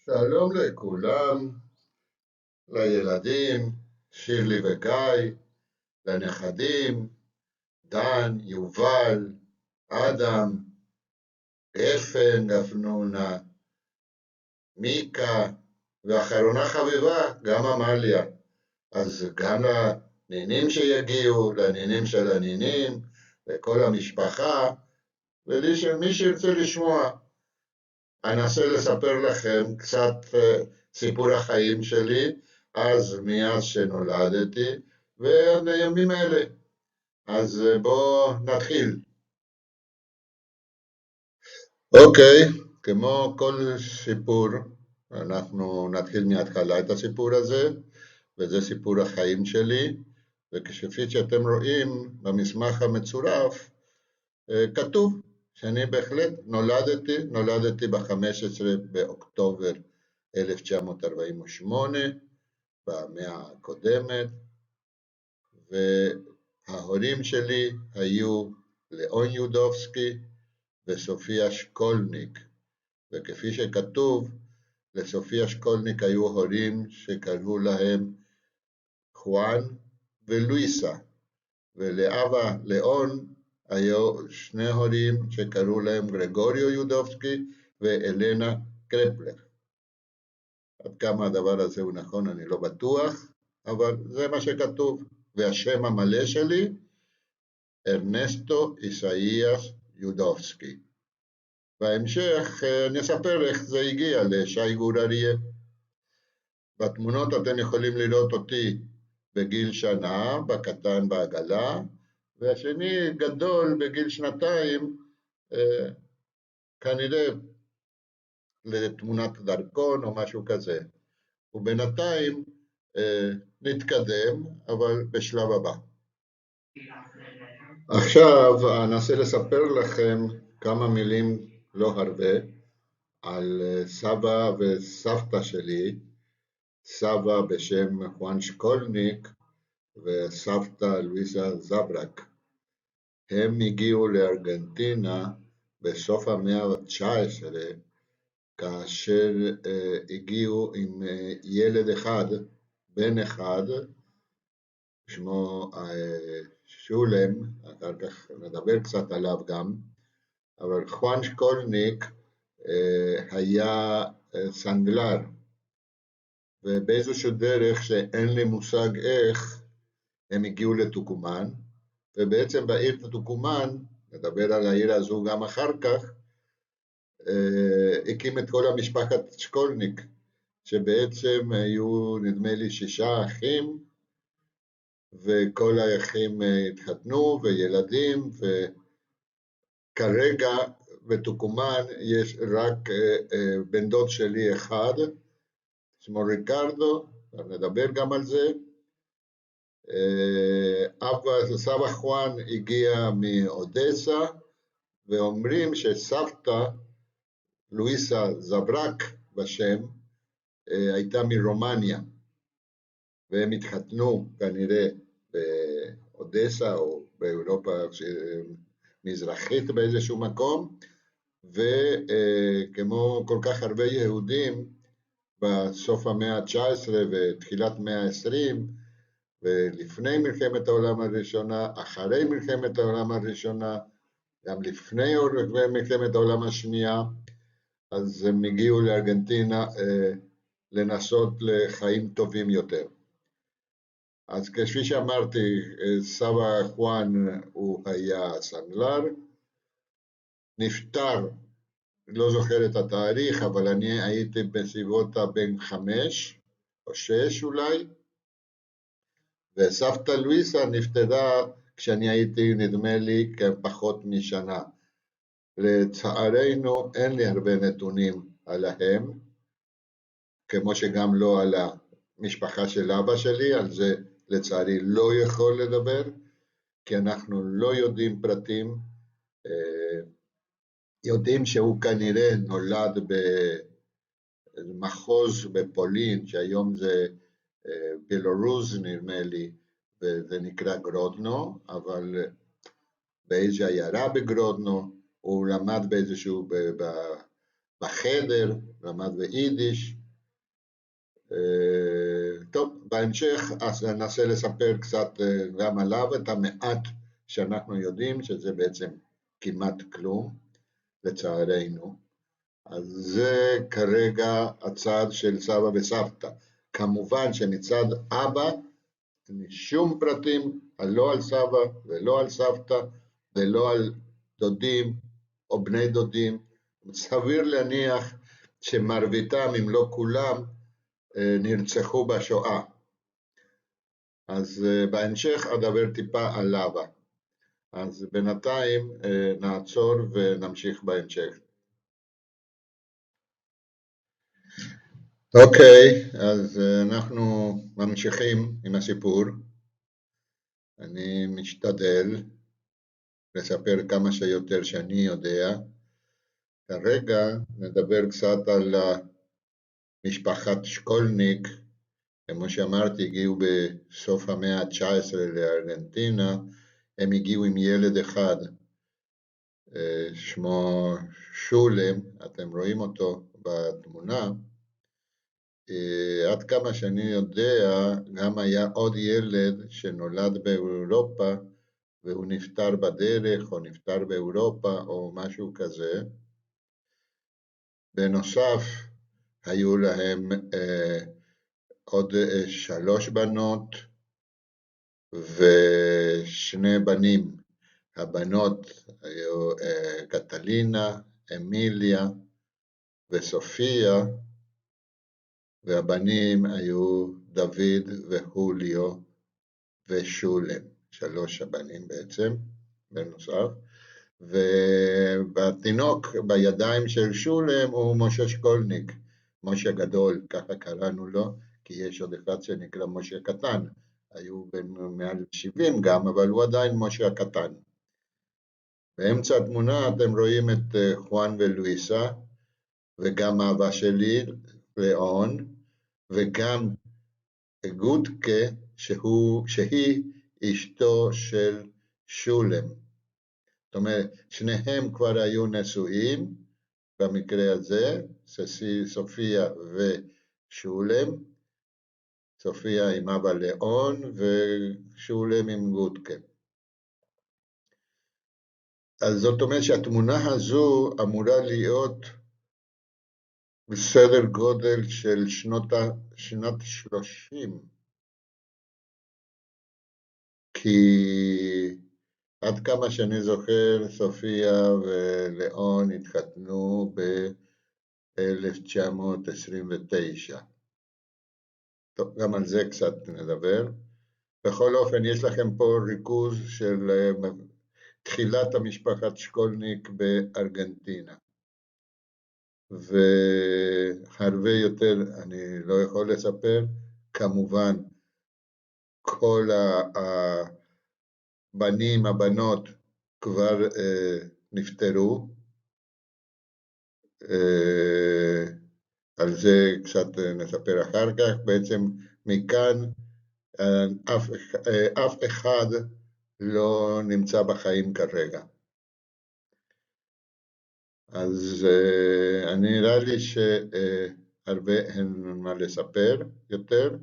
שלום לכולם, לילדים, שירלי וגיא, לנכדים, דן, יובל, אדם, גפן, גפנונה, מיקה, ואחרונה חביבה, גם עמליה. אז גם לנינים שיגיעו, לנינים של הנינים, לכל המשפחה, ולמי שירצה לשמוע. אני אנסה לספר לכם קצת סיפור החיים שלי, מאז שנולדתי, ועד הימים האלה. אז בואו נתחיל. אוקיי, כמו כל סיפור, אנחנו נתחיל מההתחלה את הסיפור הזה, וזה סיפור החיים שלי, וכפי שאתם רואים במסמך המצורף, כתוב שאני בהחלט נולדתי ב-15 באוקטובר 1948, במאה הקודמת, וההורים שלי היו ליאון יודובסקי וסופיה שקולניק, וכפי שכתוב, לסופיה שקולניק היו הורים שקראו להם חואן ולואיסה, ולאבא ליאון היו שני הורים שקראו להם גרגוריו יודובסקי ואלנה קרפלר. עד כמה הדבר הזה הוא נכון אני לא בטוח, אבל זה מה שכתוב. והשם המלא שלי, ארנסטו איסאיאס יודובסקי. בהמשך אני אספר איך זה הגיע לשי גור אריה. בתמונות אתם יכולים לראות אותי בגיל שנה, בקטן בעגלה, והשני גדול בגיל שנתיים, כנראה לתמונת דרכון או משהו כזה. ובינתיים נתקדם, אבל בשלב הבא. עכשיו אנסה לספר לכם כמה מילים, לא הרבה, על סבא וסבתא שלי, סבא בשם חואן שקולניק וסבתא לואיסה זברק. הם הגיעו לארגנטינה בסוף המאה ה-19, כאשר הגיעו עם ילד אחד, בן אחד, שמו שולם, אחר כך נדבר קצת עליו גם, אבל חואן שקולניק היה סנדלר, ובאיזושהי דרך שאין לי מושג איך, הם הגיעו לטוקומן, ובעצם בעיר טוקומן, נדבר על העיר הזו גם אחר כך, הקים את כל המשפחת שקולניק, שבעצם היו נדמה לי 6 אחים, וכל האחים התחתנו וילדים, וכרגע בטוקומן יש רק בן דוד שלי אחד, שמו ריקרדו, נדבר גם על זה. סבא חואן הגיע מאודסה, ואומרים שסבתא לואיסה זברק בשם, הייתה מרומניה, והם התחתנו כנראה באודסה או באירופה מזרחית באיזשהו מקום, וכמו כל כך הרבה יהודים בסוף המאה ה-19 ותחילת מאה ה-20, ולפני מלחמת העולם הראשונה, אחרי מלחמת העולם הראשונה, גם לפני מלחמת העולם השנייה, אז הם הגיעו לארגנטינה לנסות לחיים טובים יותר. אז כפי שאמרתי, סבא חואן הוא היה סנדלר, נפטר, לא זוכר את התאריך, אבל אני הייתי בסביבות בין 5 או 6 אולי, וסבתא לואיסה נפטרה כשאני הייתי נדמה לי כפחות משנה. לצערנו אין לי הרבה נתונים עליהם, כמו שגם לא על המשפחה של אבא שלי, על זה לצערי לא יכול לדבר, כי אנחנו לא יודעים פרטים, יודעים שהוא כנראה נולד במחוז בפולין, שהיום זה בלרוס נדמה לי, וזה נקרא גרודנו, אבל באיזו עיירה בגרודנו, הוא למד באיזשהו בחדר, למד ביידיש. טוב, בהמשך אז ננסה לספר קצת גם עליו, את המעט שאנחנו יודעים, שזה בעצם כמעט כלום, לצערנו. אז זה כרגע הצד של סבא וסבתא. כמובן שמצד אבא, שום פרטים, לא על סבא ולא על סבתא ולא על דודים או בני דודים. סביר להניח שמרביתם, אם לא כולם, נרצחו בשואה. אז בהמשך אדבר טיפה על אבא. אז בינתיים נעצור ונמשיך בהמשך. אוקיי, אז אנחנו ממשיכים עם הסיפור. אני משתדל לספר כמה שיותר שאני יודע. כרגע נדבר קצת על משפחת שקולניק. כמו שאמרתי, הגיעו בסוף המאה ה-19 לארגנטינה. הם הגיעו עם ילד אחד, שמו שולם, אתם רואים אותו בתמונה. עד כמה שאני יודע, גם היה עוד ילד שנולד באירופה, והוא נפטר בדרך, או נפטר באירופה, או משהו כזה. בנוסף, היו להם עוד 3 בנות, ושני בנים. הבנות היו קטלינה, אמיליה וסופיה, והבנים היו דוד והוליו ושולם, 3 הבנים בעצם, בנוסף. והתינוק בידיים של שולם הוא משה שקולניק, משה גדול, ככה קראנו לו, כי יש עוד אחד שנקרא משה קטן, היו מעל 70 גם, אבל הוא עדיין משה הקטן. באמצע התמונה אתם רואים את חואן ולואיסה, וגם אבא שלי, לאון, וגם גודקה, שהיא אשתו של שולם. זאת אומרת, שניהם כבר היו נשואים, במקרה הזה, סופיה ושולם, סופיה עם אבא לאון, ושולם עם גודקה. אז זאת אומרת שהתמונה הזו אמורה להיות בסדר גודל של שנת 30, כי עד כמה שאני זוכר, סופיה ולאון התחתנו ב-1929. טוב, גם על זה קצת נדבר. בכל אופן, יש לכם פה ריכוז של תחילת המשפחת שקולניק בארגנטינה. והרבה יותר אני לא יכול לספר, כמובן כל הבנים, הבנות כבר נפטרו, על זה קצת נספר אחר כך. בעצם מכאן אף אחד לא נמצא בחיים כרגע. אז נראה לי שהרבה אין מה לספר יותר,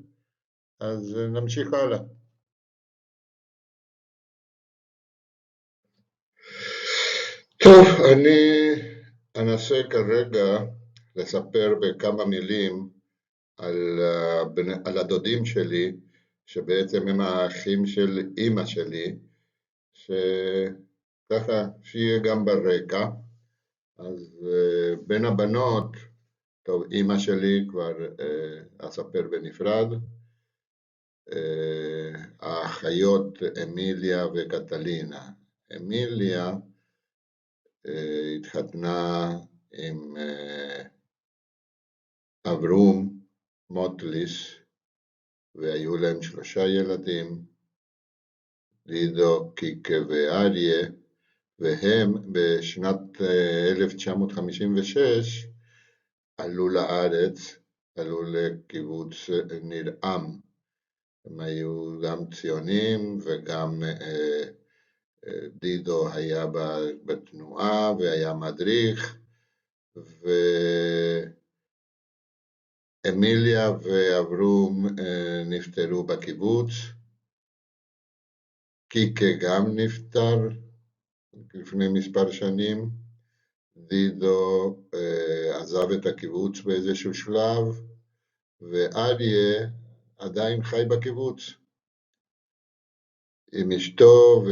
אז נמשיך הלאה. טוב, אני אנסה כרגע לספר בכמה מילים על הדודים שלי, שבעצם הם האחים של אמא שלי, שככה שיהיה גם ברקע. אז בין הבנות, טוב, אמא שלי כבר אספר בנפרד, האחיות אמיליה וקטלינה. אמיליה התחתנה עם אברום מוטליס, והיו להם 3 ילדים, לידו, קיקה ואריה, והם בשנת 1956 עלו לארץ, עלו לקיבוץ ניר-עם. הם היו גם ציונים וגם דידו היה בתנועה והיה מדריך, אמיליה ואברום נפטרו בקיבוץ, קיקה גם נפטר לפני מספר שנים, דידו עזב את הקיבוץ באיזשהו שלב, ואריה עדיין חי בקיבוץ עם אשתו,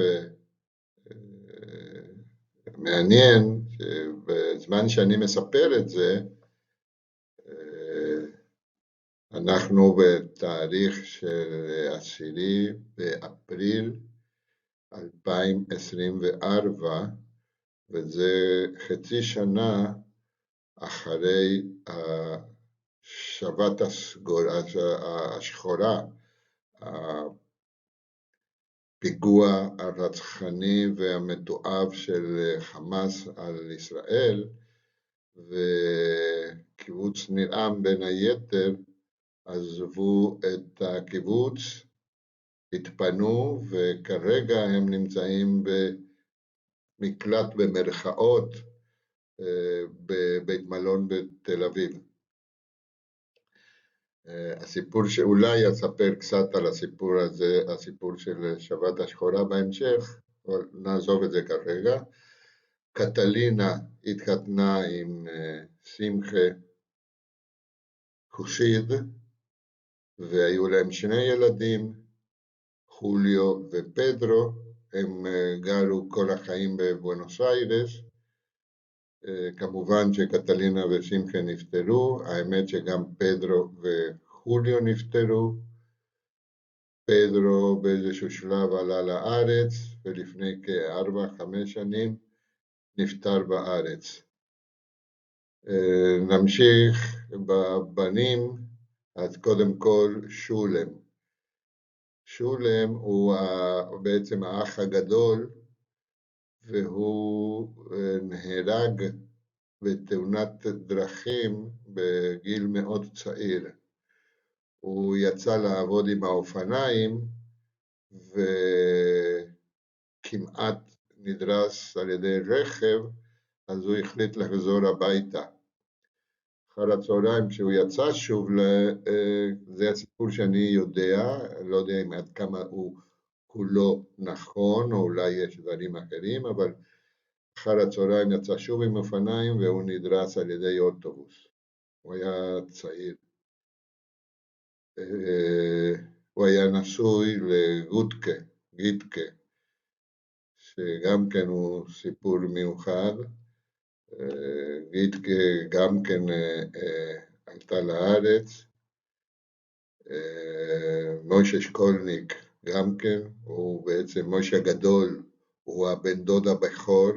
ומעניין שבזמן שאני מספר את זה, אנחנו בתאריך של 10 באפריל 2024, וזה חצי שנה אחרי השבת השחורה, הפיגוע הרצחני והמתועב של חמאס על ישראל, וקיבוץ ניר עם בין היתר עזבו את הקיבוץ, התפנו, וכרגע הם נמצאים במקלט במרכאות בבית מלון בתל אביב. הסיפור שאולי אספר קצת על הסיפור הזה, הסיפור של שבת השחורה בהמשך, אבל נעזוב את זה כרגע. קטלינה התחתנה עם שמחה חוסיד, והיו להם 2 ילדים, חוליו ופדרו. הם גרו כל החיים בבואנוס איירס. כמובן שקטלינה ושמחה נפטרו, האמת שגם פדרו וחוליו נפטרו. פדרו באיזשהו שלב עלה לארץ, ולפני כ4-5 שנים נפטר בארץ. נמשיך בבנים, אז קודם כל שולם. שולם הוא בעצם האח הגדול, והוא נהרג בתאונת דרכים בגיל מאוד צעיר. הוא יצא לעבוד עם האופניים, וכמעט נדרס על ידי רכב, אז הוא החליט לחזור הביתה. אחר הצהריים כשהוא יצא שוב, זה הסיפור שאני יודע, לא יודע אם עד כמה הוא כולו נכון, או אולי יש דברים אחרים, אבל אחר הצהריים יצא שוב עם אופניים, והוא נדרס על ידי אוטובוס. הוא היה צעיר. הוא היה נשוי גיטקה, שגם כן הוא סיפור מיוחד. גיטקה גם כן עלתה לארץ. מוישה שקולניק גם כן, הוא בעצם מוישה הגדול, הוא הבן דוד הבכור,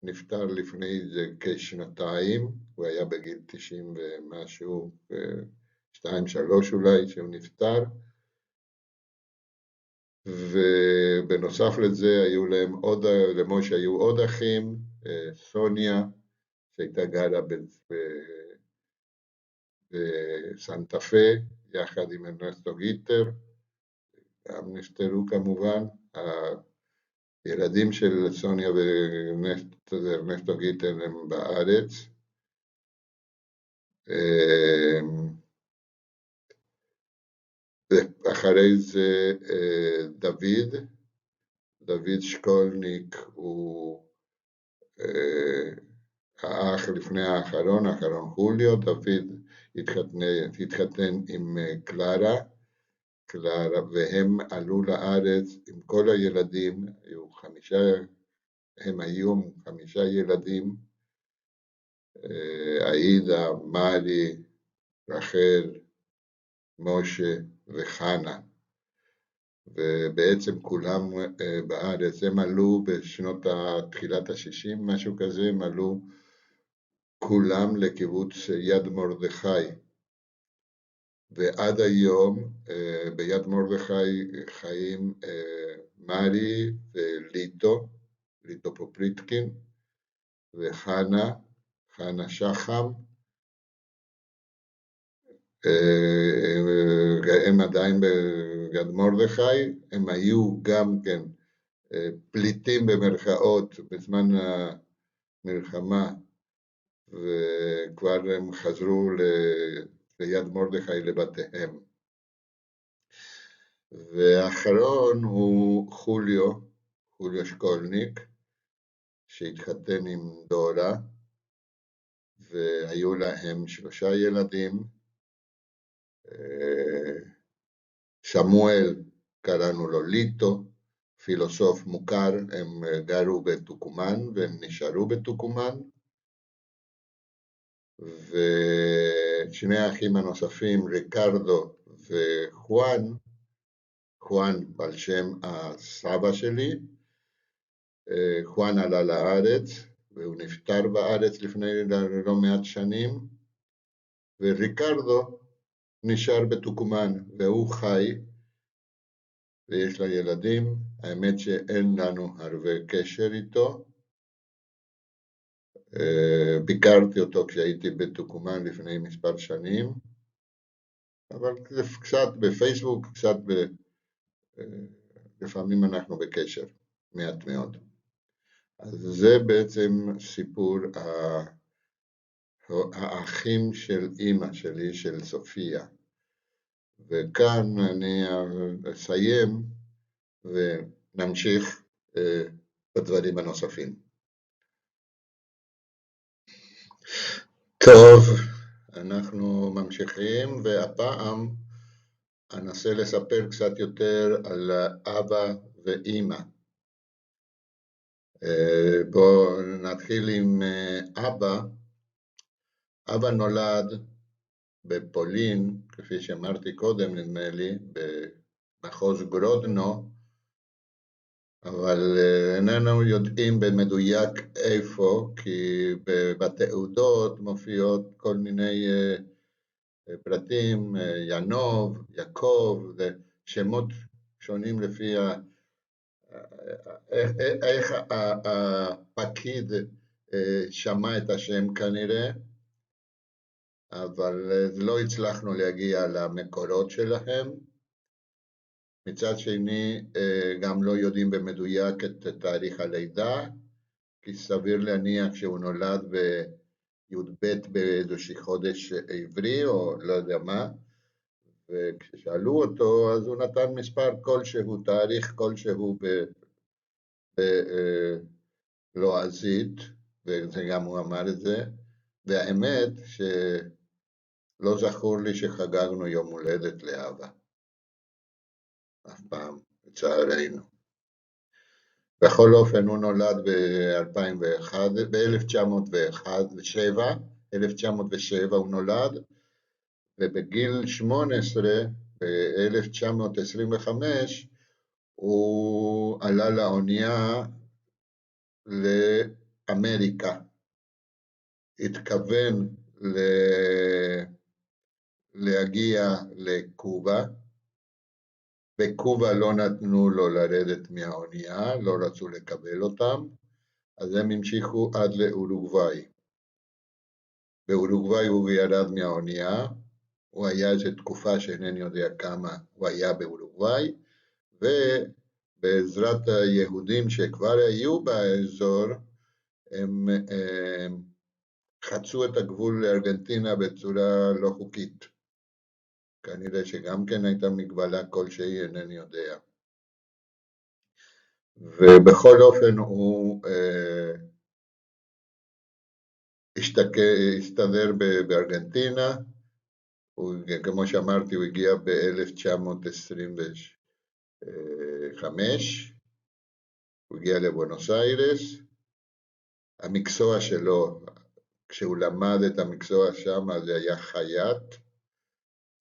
נפטר לפני כשנתיים, הוא היה בגיל 90 ומשהו, 2-3 אולי, שהוא נפטר. ובנוסף לזה היו למוישה היו עוד אחים, סוניה, שהייתה גרה בסנטה פה, יחד עם ארנסטו גיטר, גם נפטרו כמובן. הילדים של סוניה וארנסטו גיטר הם בארץ. ואחרי זה דוד שקולניק הוא האח לפני האחרון חוליו. דוד התחתן עם קלרה, והם עלו לארץ עם כל הילדים, הם היו 5 ילדים, עאידה, מרי, רחל, משה וחנה, ובעצם כולם בארץ. הם עלו בשנות תחילת ה-60, משהו כזה, הם עלו כולם לקיבוץ יד מרדכי, ועד היום ביד מרדכי חיים מרי וליטו פופריטקין, וחנה שחם. הם עדיין ביד מרדכי. הם היו גם כן פליטים במרכאות בזמן המלחמה, וכבר הם חזרו ליד מרדכי לבתיהם. והאחרון הוא חוליו שקולניק, שהתחתן עם דורה, והיו להם 3 ילדים. שמואל, קראנו לו ליטו, פילוסוף מוכר, הם גרו בטוקומן והם נשארו בטוקומן. ושני האחים הנוספים, ריקרדו וחואן, חואן על שם הסבא שלי, חואן עלה לארץ והוא נפטר בארץ לפני לא מעט שנים, וריקרדו נשאר בטוקומן והוא חי ויש לה ילדים. האמת שאין לנו הרבה קשר איתו. ביקרתי אותו כשהייתי בטוקומן לפני מספר שנים, אבל קצת בפייסבוק, קצת לפעמים אנחנו בקשר, מעט מאוד. אז זה בעצם סיפור האחים של אמא שלי, של סופיה. וכאן אני אסיים ונמשיך בדברים הנוספים. טוב, אנחנו ממשיכים, והפעם אנסה לספר קצת יותר על אבא ואמא. בואו נתחיל עם אבא. אבא נולד בפולין, כפי שאמרתי קודם, נדמה לי, במחוז גרודנו, אבל איננו יודעים במדויק איפה, כי בתעודות מופיעות כל מיני פרטים, ינוב, יעקב, שמות שונים לפי איך הפקיד שמע את השם כנראה, אבל לא הצלחנו להגיע למקורות שלהם. מצד שני, גם לא יודעים במדויק את תאריך הלידה, כי סביר להניח שהוא נולד בי"ב באיזושהי חודש עברי, או לא יודע מה, וכששאלו אותו, אז הוא נתן מספר כלשהו, תאריך כלשהו בלועזית, וזה גם הוא אמר את זה, והאמת שלא זכור לי שחגגנו יום הולדת לאבא. אף פעם, לצערנו. בכל אופן הוא נולד ב-1907 הוא נולד, ובגיל 18, ב-1925, הוא עלה לאונייה לאמריקה. התכוון להגיע לקובה, בקובה לא נתנו לו לרדת מהאונייה, לא רצו לקבל אותם, אז הם המשיכו עד לאורוגוואי. באורוגוואי הוא ירד מהאונייה, הוא היה איזו תקופה שאינני יודע כמה הוא היה באורוגוואי, ובעזרת היהודים שכבר היו באזור, הם חצו את הגבול לארגנטינה בצורה לא חוקית. כנראה שגם כן הייתה מגבלה כלשהי, אינני יודע. ובכל אופן הוא הסתדר בארגנטינה, כמו שאמרתי הוא הגיע ב-1925, הוא הגיע לבואנוס איירס. המקצוע שלו, כשהוא למד את המקצוע שם, זה היה חייט,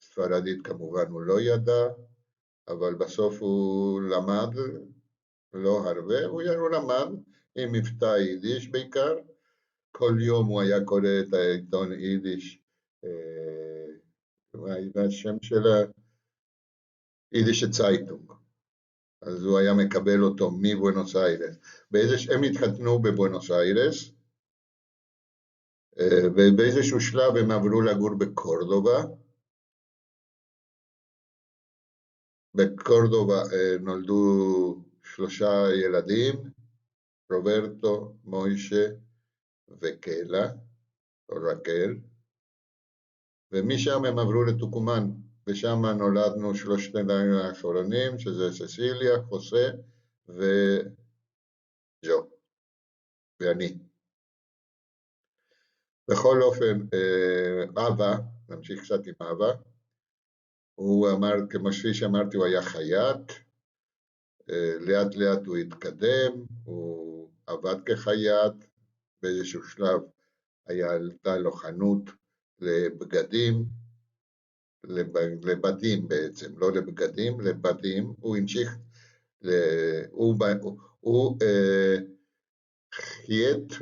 ספרדית כמובן הוא לא ידע, אבל בסוף הוא למד, לא הרבה, הוא למד עם מבטא יידיש בעיקר. כל יום הוא היה קורא את העיתון יידיש, והשם שלה יידיש צייטונג, אז הוא היה מקבל אותו מבואנוס איירס. הם התחתנו בבואנוס איירס, ובאיזשהו שלב הם עברו לגור בקורדובה. בקורדובה נולדו 3 ילדים, רוברטו, מוישה וקלה, או רקל. ומשם הם עברו לתוקומן, ושם נולדנו שלושת הילדים האחרונים, שזה ססיליה, חוסה וג'ו, ואני. בכל אופן, אבא, נמשיך קצת עם אבא, הוא אמר, כמו שאמרתי, הוא היה חייט, לאט לאט הוא התקדם, הוא עבד כחייט, באיזשהו שלב הייתה לו חנות לבגדים, לבדים בעצם, לא לבגדים, לבדים, הוא המשיך, הוא חייט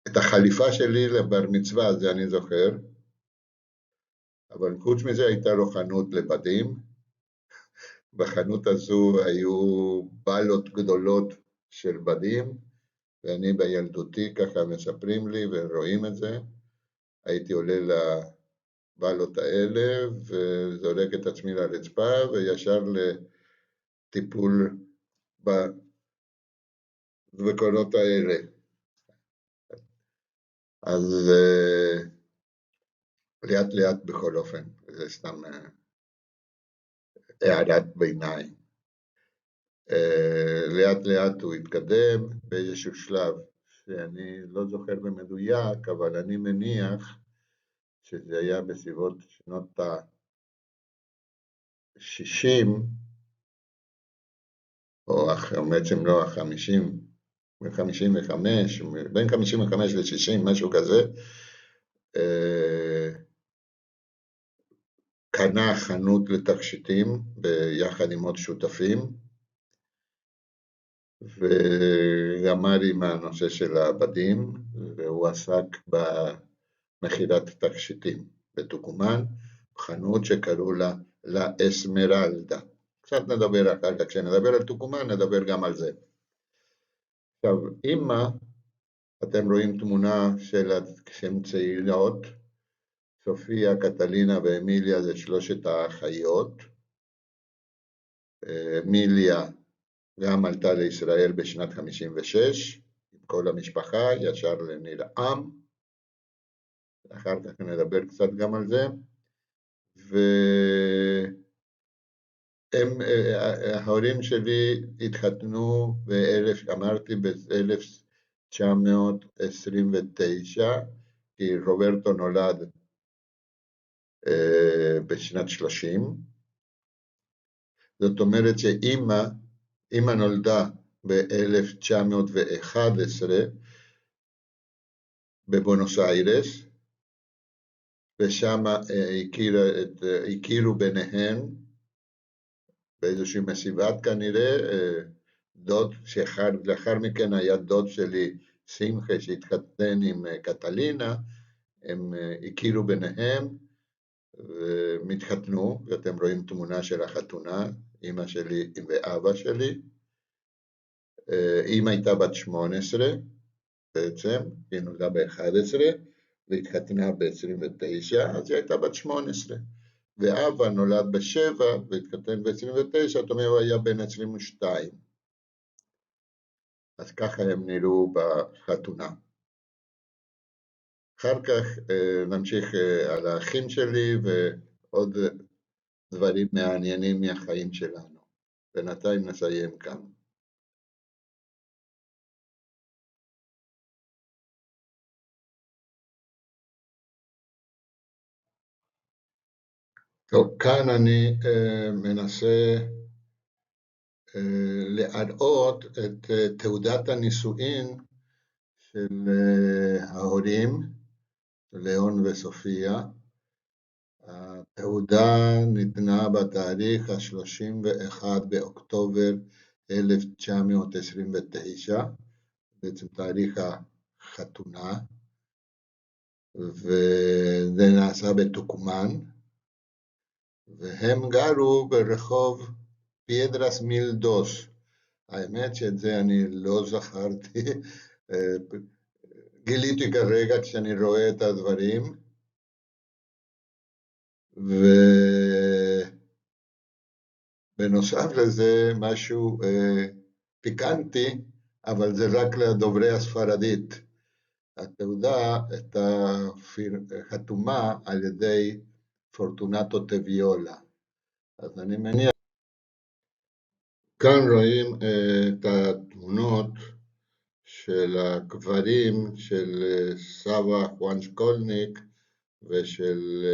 את החליפה שלי לבר מצווה, זה אני זוכר, אבל חוץ מזה הייתה לו חנות לבדים, בחנות הזו היו בלות גדולות של בדים, ואני בילדותי ככה מספרים לי ורואים את זה, הייתי עולה לבלות האלה וזורק את עצמי לרצפה וישר לטיפול בקולות האלה. אז לאט לאט בכל אופן, זה סתם הערת ביניים. לאט לאט הוא התקדם באיזשהו שלב, שאני לא זוכר במדויק, אבל אני מניח שזה היה בסביבות שנות ה-60, או בעצם לא ה-50, בין 55 ל-60, משהו כזה, קנה חנות לתכשיטים ביחד עם עוד שותפים, וגמר עם הנושא של הבדים, והוא עסק במכירת תכשיטים בתוקומן, חנות שקראו לה לאסמרלדה. קצת נדבר אחר כך, כשנדבר על תוקומן נדבר גם על זה. עכשיו, אמא, אתם רואים תמונה שהן צעירות, סופיה, קטלינה ואמיליה זה שלושת האחיות. אמיליה גם עלתה לישראל בשנת 56, עם כל המשפחה, ישר לנילעם, אחר כך נדבר קצת גם על זה, ההורים שלי התחתנו אמרתי ב-1929, כי רוברטו נולד בשנת 30, זאת אומרת שאמא נולדה ב-1911 בבונוס איירס, ושם הכירו ביניהן באיזושהי מסיבת כנראה, דוד שלאחר מכן היה דוד שלי שמחה שהתחתן עם קטלינה, הם הכירו ביניהם ומתחתנו, ואתם רואים תמונה של החתונה, אמא שלי ואבא שלי. אמא הייתה בת 18 בעצם, היא נולדה ב-11 והתחתנה ב-29, אז היא הייתה בת 18. ואבא נולד ב-7 והתחתן ב-29, זאת אומרת הוא היה בן 22. אז ככה הם נראו בחתונה. אחר כך נמשיך על האחים שלי ועוד דברים מעניינים מהחיים שלנו. בינתיים נסיים כאן. טוב, כאן אני מנסה להראות את תעודת הנישואין של ההורים, ליאון וסופיה. התעודה ניתנה בתאריך ה-31 באוקטובר 1929, בעצם תאריך החתונה, וזה נעשה בתוקומן, והם גרו ברחוב פיידרס מילדוס. האמת שאת זה אני לא זכרתי, גיליתי כרגע כשאני רואה את הדברים, ובנוסף לזה משהו פיקנטי, אבל זה רק לדוברי הספרדית. התעודה הייתה חתומה על ידי פורטונטו טביולה. אז אני מניח, כאן רואים את התמונות של הקברים של סבא חואן שקולניק ושל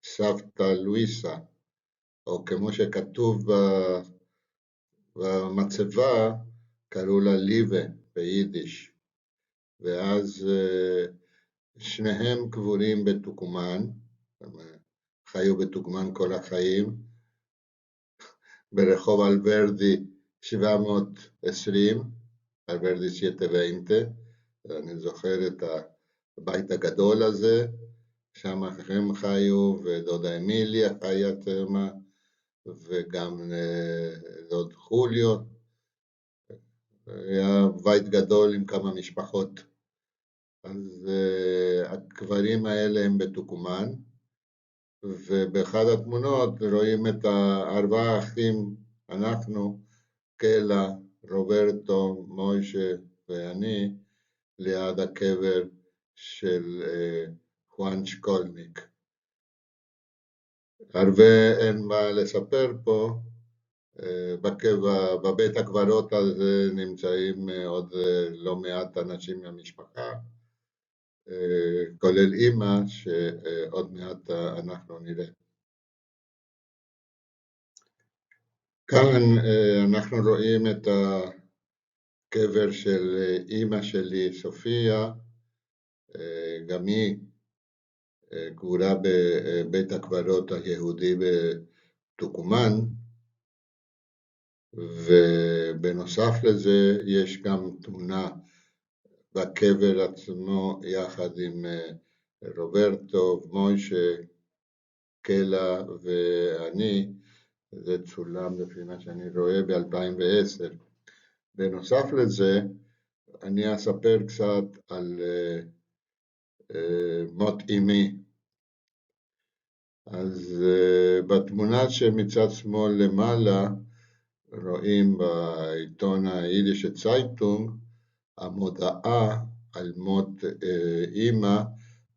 סבתא לואיסה, או כמו שכתוב במצבה, קראו לה ליבה ביידיש. ואז שניהם קבורים בטוקומן, חיו בטוקומן כל החיים, ברחוב אלברדי 720, אלברדי 720, אני זוכר את הבית הגדול הזה, שם הם חיו, ודודה אמיליה חיה תמה, וגם דוד חוליו, היה בית גדול עם כמה משפחות. אז הקברים האלה הם בטוקומן, ובאחד התמונות רואים את ארבעה אחים, אנחנו, קלה, רוברטו, מוישה ואני, ליד הקבר של חואן שקולניק. הרבה אין מה לספר פה, בבית הקברות הזה נמצאים עוד לא מעט אנשים מהמשפחה, כולל אמא שעוד מעט אנחנו נראה. כאן אנחנו רואים את הקבר של אמא שלי, סופיה, גם היא קבורה בבית הקברות היהודי בטוקומן, ובנוסף לזה יש גם תמונה בקבר עצמו יחד עם רוברטו, מוישה, קלה ואני, זה צולם לפי מה שאני רואה ב-2010. בנוסף לזה, אני אספר קצת על מות אמי. אז בתמונה שמצד שמאל למעלה, רואים בעיתון היידישה צייטונג, המודעה על מות אמא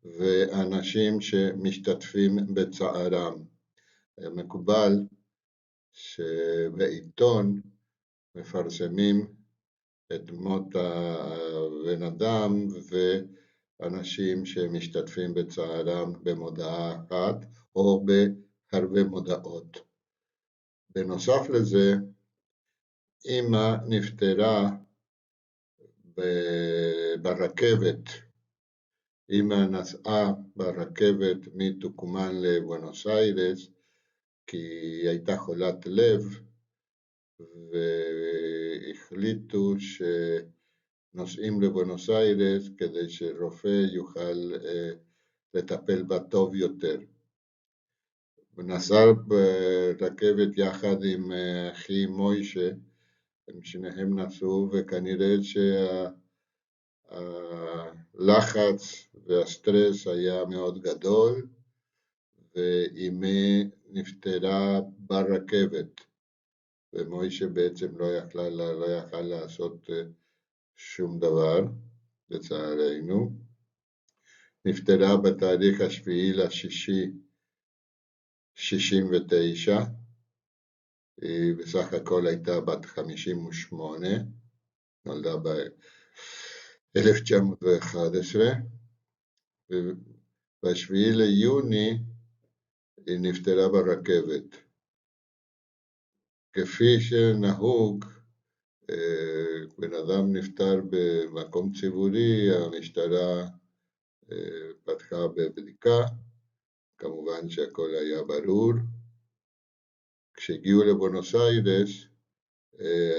ואנשים שמשתתפים בצערם. מקובל שבעיתון מפרסמים את מות הבן אדם ואנשים שמשתתפים בצערם במודעה אחת או בהרבה מודעות. בנוסף לזה, אמא נפטרה ברכבת. אמא נסעה ברכבת מטוקומן לבואנוס איירס, כי היא הייתה חולת לב, והחליטו שנוסעים לבואנוס איירס כדי שרופא יוכל לטפל בה טוב יותר. נסע ברכבת יחד עם אחי מוישה, הם שניהם נסעו, וכנראה שהלחץ והסטרס היה מאוד גדול, ואמי נפטרה ברכבת, ומוישה בעצם לא יכל לעשות שום דבר, לצערנו. נפטרה בתאריך 7/6/69, היא בסך הכל הייתה בת 58, נולדה ב-1911, וב-7 ליוני היא נפטרה ברכבת. כפי שנהוג, בן אדם נפטר במקום ציבורי, המשטרה פתחה בבדיקה, כמובן שהכל היה ברור. כשהגיעו לבואנוס איירס,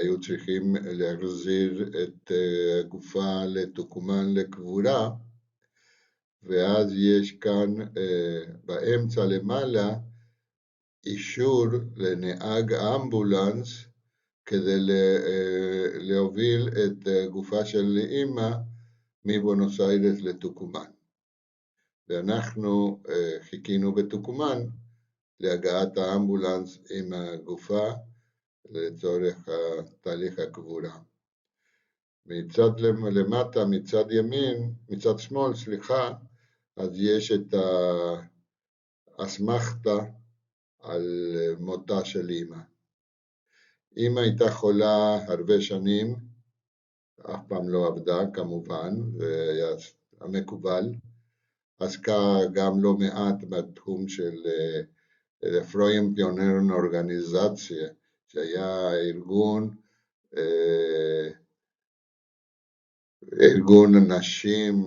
היו צריכים להחזיר את הגופה לטוקומן לקבורה, ואז יש כאן באמצע למעלה אישור לנהג אמבולנס כדי להוביל את גופה של אמא מבואנוס איירס לטוקומן. ואנחנו חיכינו בטוקומן להגעת האמבולנס עם הגופה לצורך תהליך הקבורה. מצד למטה, מצד ימין, מצד שמאל, סליחה, אז יש את האסמכתה על מותה של אמא. אמא הייתה חולה הרבה שנים, אף פעם לא עבדה כמובן, זה היה המקובל, עסקה גם לא מעט בתחום של פרוים פיונרן אורגניזציה, שהיה ארגון נשים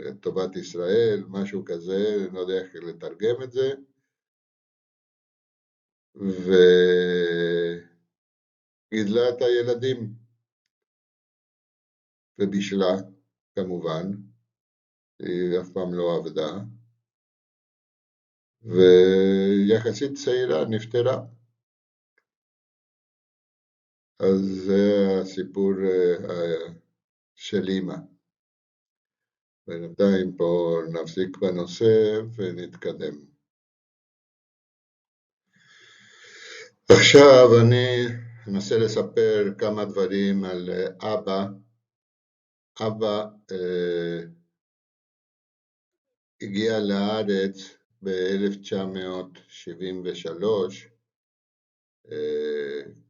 לטובת ישראל, משהו כזה, אני לא יודע איך לתרגם את זה, וגידלה את הילדים, ובישלה, כמובן, היא אף פעם לא עבדה, ויחסית צעירה נפטרה. אז זה הסיפור של אמא. בינתיים פה נפסיק בנושא ונתקדם. עכשיו אני אנסה לספר כמה דברים על אבא. אבא הגיע לארץ ב-1973,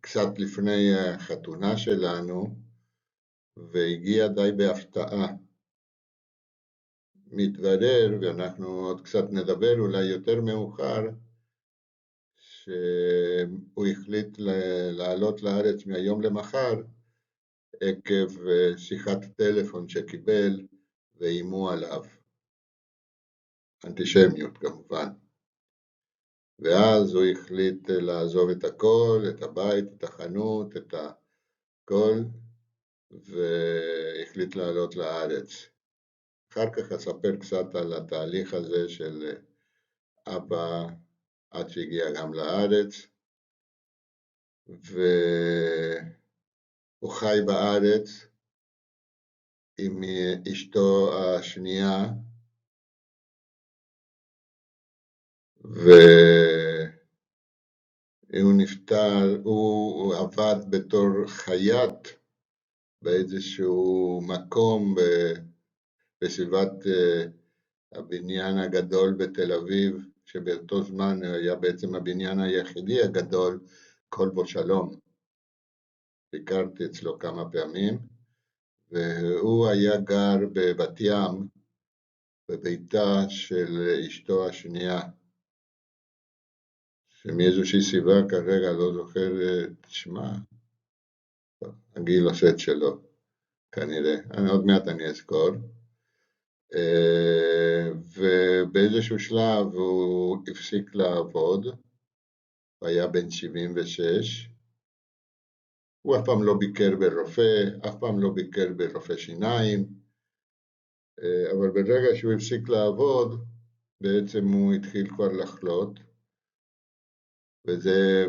קצת לפני החתונה שלנו, והגיע די בהפתעה. מתברר, ואנחנו עוד קצת נדבר אולי יותר מאוחר, שהוא החליט לעלות לארץ מהיום למחר עקב שיחת טלפון שקיבל ואיימו עליו. אנטישמיות כמובן. ואז הוא החליט לעזוב את הכל, את הבית, את החנות, את הכל, והחליט לעלות לארץ. אחר כך אספר קצת על התהליך הזה של אבא עד שהגיע גם לארץ, והוא חי בארץ עם אשתו השנייה, והוא נפטר, הוא עבד בתור חייט באיזשהו מקום בסביבת הבניין הגדול בתל אביב, שבאותו זמן היה בעצם הבניין היחידי הגדול, כלבו שלום. ביקרתי אצלו כמה פעמים, והוא היה גר בבת ים, בביתה של אשתו השנייה, שמאיזושהי סיבה כרגע לא זוכר את שמה, הגיל עושה את שלו, כנראה, עוד מעט אני אזכור. ובאיזשהו שלב הוא הפסיק לעבוד, הוא היה בן 76, הוא אף פעם לא ביקר ברופא, אף פעם לא ביקר ברופא שיניים, אבל ברגע שהוא הפסיק לעבוד, בעצם הוא התחיל כבר לחלות, וזה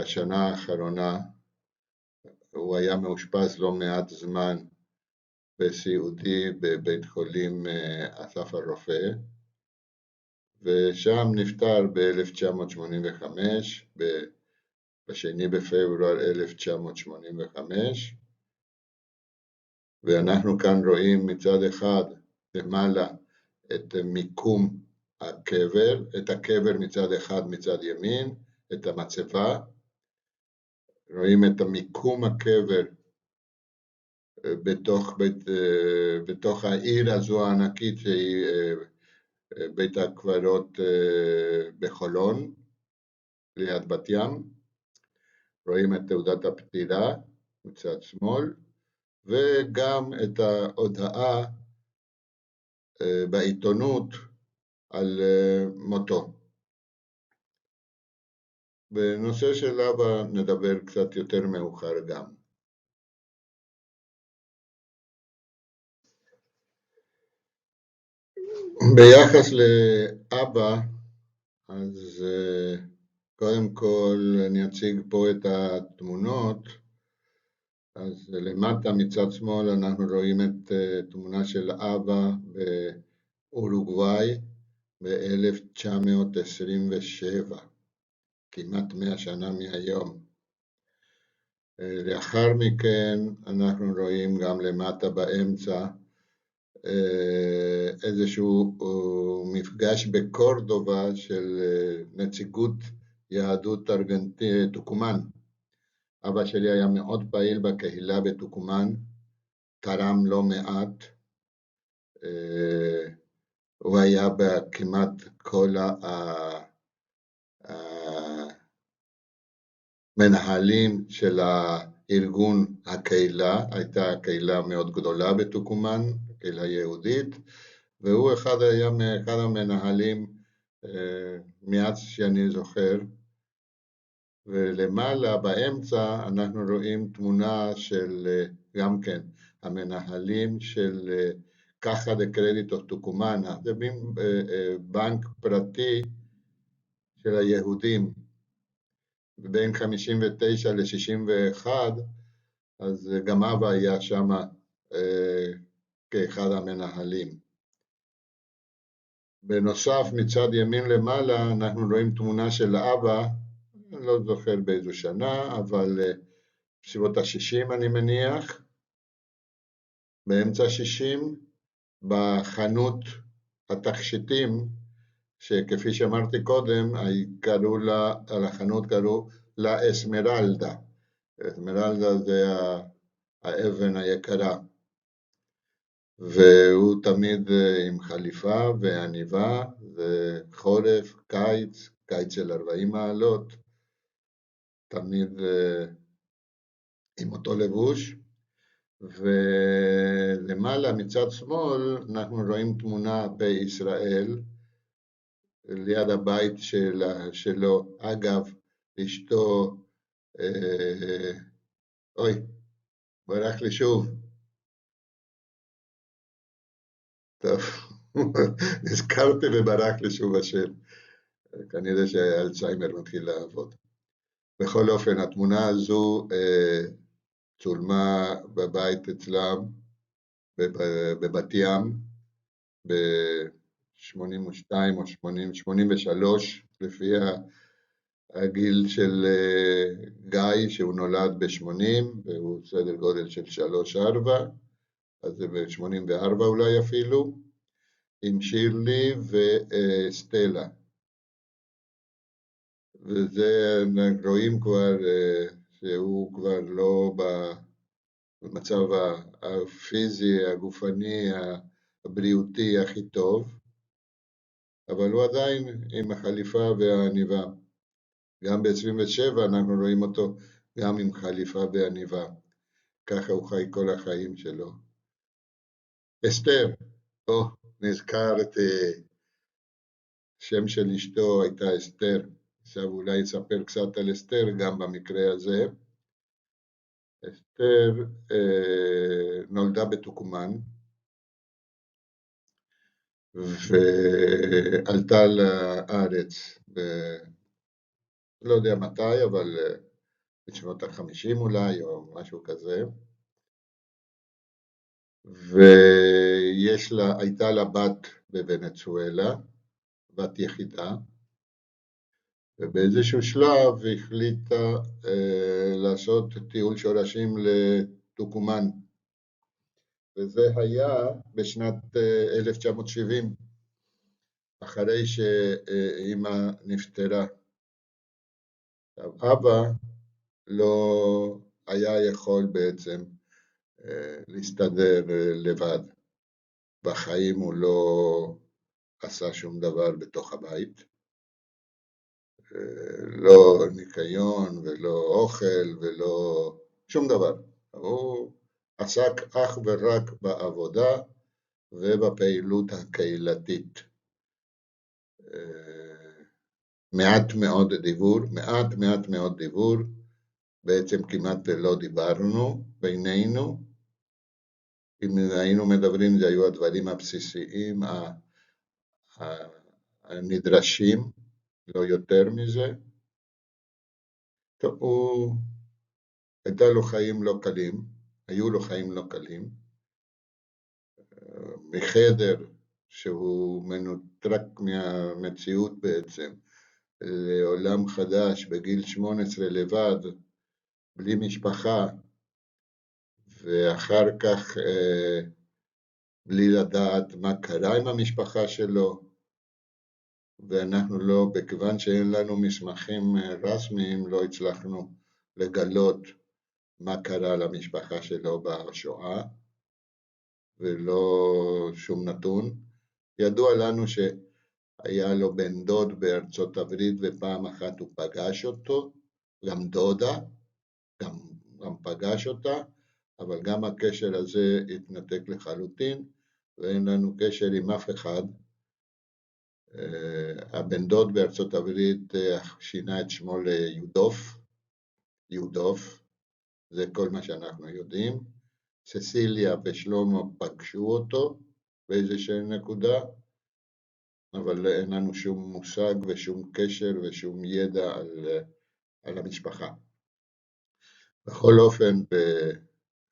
השנה האחרונה, הוא היה מאושפז לא מעט זמן בסיעודי בבית חולים אסף הרופא, ושם נפטר ב-1985, ב-2 בפברואר 1985, ואנחנו כאן רואים מצד אחד למעלה את מיקום הקבר, את הקבר מצד אחד מצד ימין, את המצבה, רואים את המיקום הקבר בתוך העיר הזו הענקית שהיא בית הקברות בחולון, ליד בת ים, רואים את תעודת הפטירה מצד שמאל, וגם את ההודעה בעיתונות על מותו. בנושא של אבא נדבר קצת יותר מאוחר גם. ביחס לאבא, אז קודם כל אני אציג פה את התמונות. אז למטה מצד שמאל אנחנו רואים את תמונה של אבא באורוגוואי ב-1927, כמעט 100 שנה מהיום. לאחר מכן אנחנו רואים גם למטה באמצע איזשהו מפגש בקורדובה של נציגות יהדות טוקומן. אבא שלי היה מאוד פעיל בקהילה בטוקומן, תרם לא מעט, הוא היה בכמעט כל המנהלים של הארגון הקהילה, הייתה קהילה מאוד גדולה בטוקומן, קהילה יהודית, והוא היה מאחד המנהלים מאז שאני זוכר, ולמעלה באמצע אנחנו רואים תמונה של גם כן המנהלים של קחה דה קרדיטו טוקומן, זה מין בנק פרטי של היהודים בין 59 ל-61, אז גם אבא היה שם כאחד המנהלים. בנוסף, מצד ימין למעלה אנחנו רואים תמונה של אבא, אני לא זוכר באיזו שנה, אבל בסביבות ה-60 אני מניח, באמצע ה-60, בחנות התכשיטים, שכפי שאמרתי קודם, על החנות קראו לה אסמרלדה. אסמרלדה זה האבן היקרה. והוא תמיד עם חליפה ועניבה, וחורף, קיץ, קיץ של 40 מעלות, תמיד עם אותו לבוש. ולמעלה מצד שמאל אנחנו רואים תמונה בישראל, ליד הבית שלו, אגב, אשתו, אוי, ברח לי שוב. טוב, נזכרתי וברח לי שוב השם. כנראה שהאלצהיימר מתחיל לעבוד. בכל אופן, התמונה הזו צולמה בבית אצלם, בבת ים, ב-82 או 83, לפי הגיל של גיא, שהוא נולד ב-80, והוא סדר גודל של 3-4, אז זה ב-84 אולי אפילו, עם שירלי וסטלה. וזה רואים כבר שהוא כבר לא במצב הפיזי, הגופני, הבריאותי הכי טוב, אבל הוא עדיין עם החליפה והעניבה. גם ב-27 אנחנו רואים אותו גם עם חליפה ועניבה. ככה הוא חי כל החיים שלו. אסתר, נזכרתי, שם של אשתו הייתה אסתר. עכשיו אולי אספר קצת על אסתר גם במקרה הזה. אסתר נולדה בטוקומן, ועלתה לארץ, לא יודע מתי, אבל בשנות ה-50 אולי, או משהו כזה. והייתה לה בת בוונצואלה, בת יחידה, ובאיזשהו שלב החליטה לעשות טיול שורשים לטוקומן, וזה היה בשנת 1970, אחרי שאמא נפטרה. אבא לא היה יכול בעצם להסתדר לבד. בחיים הוא לא עשה שום דבר בתוך הבית. לא ניקיון ולא אוכל ולא שום דבר. הוא עסק אך ורק בעבודה ובפעילות הקהילתית. מעט מאוד דיבור, בעצם כמעט לא דיברנו בינינו. אם היינו מדברים, זה היו הדברים הבסיסיים הנדרשים, לא יותר מזה. טוב, היו לו חיים לא קלים, מחדר שהוא מנוטרק מהמציאות בעצם, לעולם חדש בגיל 18 לבד, בלי משפחה, ואחר כך בלי לדעת מה קרה עם המשפחה שלו, ואנחנו לא, בכיוון שאין לנו מסמכים רשמיים, לא הצלחנו לגלות מה קרה למשפחה שלו בשואה, ולא שום נתון. ידוע לנו שהיה לו בן דוד בארצות הברית, ופעם אחת הוא פגש אותו, גם דודה, גם פגש אותה, אבל גם הקשר הזה התנתק לחלוטין, ואין לנו קשר עם אף אחד. הבן דוד בארצות הברית שינה את שמו ליודוף, זה כל מה שאנחנו יודעים. ססיליה ושלמה פגשו אותו באיזושהי נקודה, אבל אין לנו שום מושג ושום קשר ושום ידע על המשפחה. בכל אופן,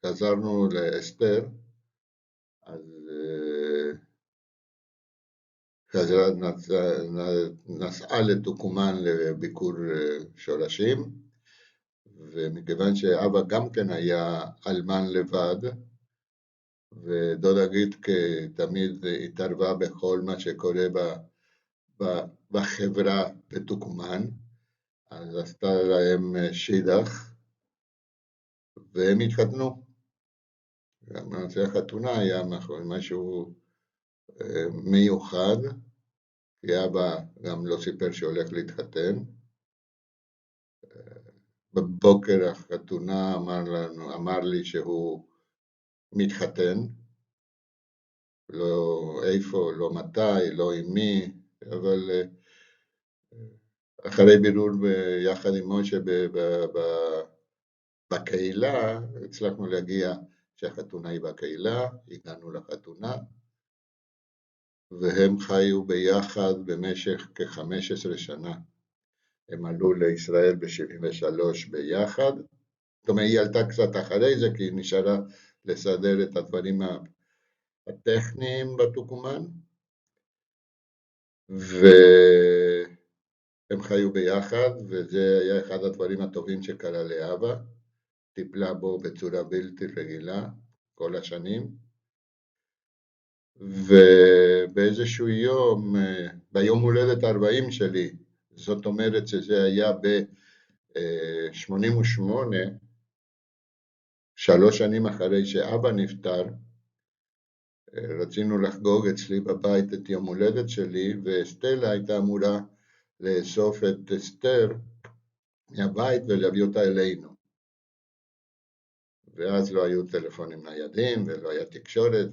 חזרנו לאסתר, אז חזרה נסעה לתוקומן לביקור שורשים, ומכיוון שאבא גם כן היה אלמן לבד, ודודה גיטקה תמיד התערבה בכל מה שקורה בחברה בתוקומן, אז עשתה להם שידך, והם התחתנו. גם בנושא החתונה היה משהו מיוחד, כי אבא גם לא סיפר שהולך להתחתן. בבוקר החתונה אמר לי שהוא מתחתן, לא איפה, לא מתי, לא עם מי, אבל אחרי בירור יחד עם משה בקהילה, הצלחנו להגיע שהחתונה היא בקהילה, הגענו לחתונה, והם חיו ביחד במשך כ-15 שנה. הם עלו לישראל ב-73 ביחד, זאת אומרת, היא עלתה קצת אחרי זה, כי היא נשארה לסדר את הדברים הטכניים בתוקומן, והם חיו ביחד, וזה היה אחד הדברים הטובים שקרה לאבא, טיפלה בו בצורה בלתי רגילה כל השנים, ובאיזשהו יום, ביום הולדת 40 שלי, זאת אומרת שזה היה ב-88, 3 שנים אחרי שאבא נפטר, רצינו לחגוג אצלי בבית את יום הולדת שלי, ואסטלה הייתה אמורה לאסוף את אסתר מהבית ולהביא אותה אלינו. ואז לא היו טלפונים ניידים, ולא היה תקשורת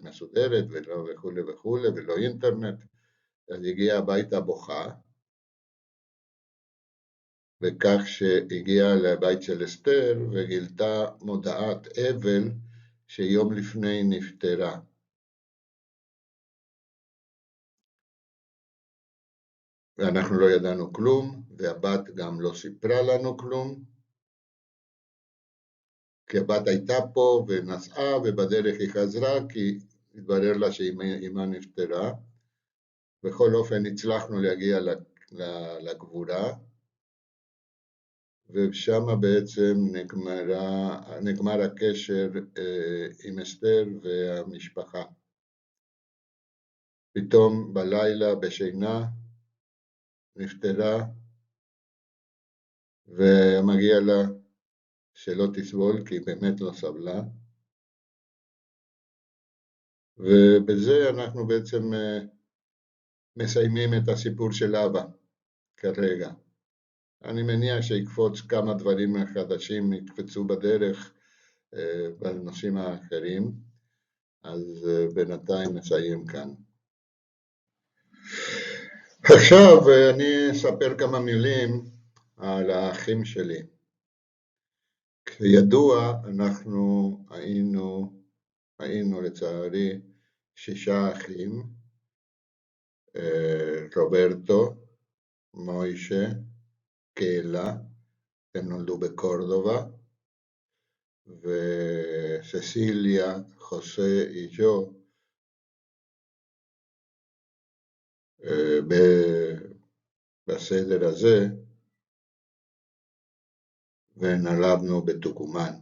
מסודרת, ולא וכו' וכו', ולא אינטרנט. אז הגיעה הביתה בוכה, וכך שהגיעה לבית של אסתר, וגילתה מודעת אבל שיום לפני נפטרה. ואנחנו לא ידענו כלום, והבת גם לא סיפרה לנו כלום, כי הבת הייתה פה ונסעה, ובדרך היא חזרה, כי התברר לה שאמא נפטרה. בכל אופן הצלחנו להגיע לגבורה, ושם בעצם נגמר הקשר עם אסתר והמשפחה. פתאום בלילה בשינה נפטרה, ומגיע לה שלא תסבול, כי היא באמת לא סבלה. ובזה אנחנו בעצם מסיימים את הסיפור של אבא כרגע. אני מניח שיקפוץ כמה דברים חדשים, יקפצו בדרך בנושאים האחרים, אז בינתיים נסיים כאן. עכשיו אני אספר כמה מילים על האחים שלי. כידוע, אנחנו היינו לצערי 6 אחים, רוברטו, מוישה, קהלה, הם נולדו בקורדובה, וססיליה, חוסה אישו, בסדר הזה, ונולדנו בתוקומן.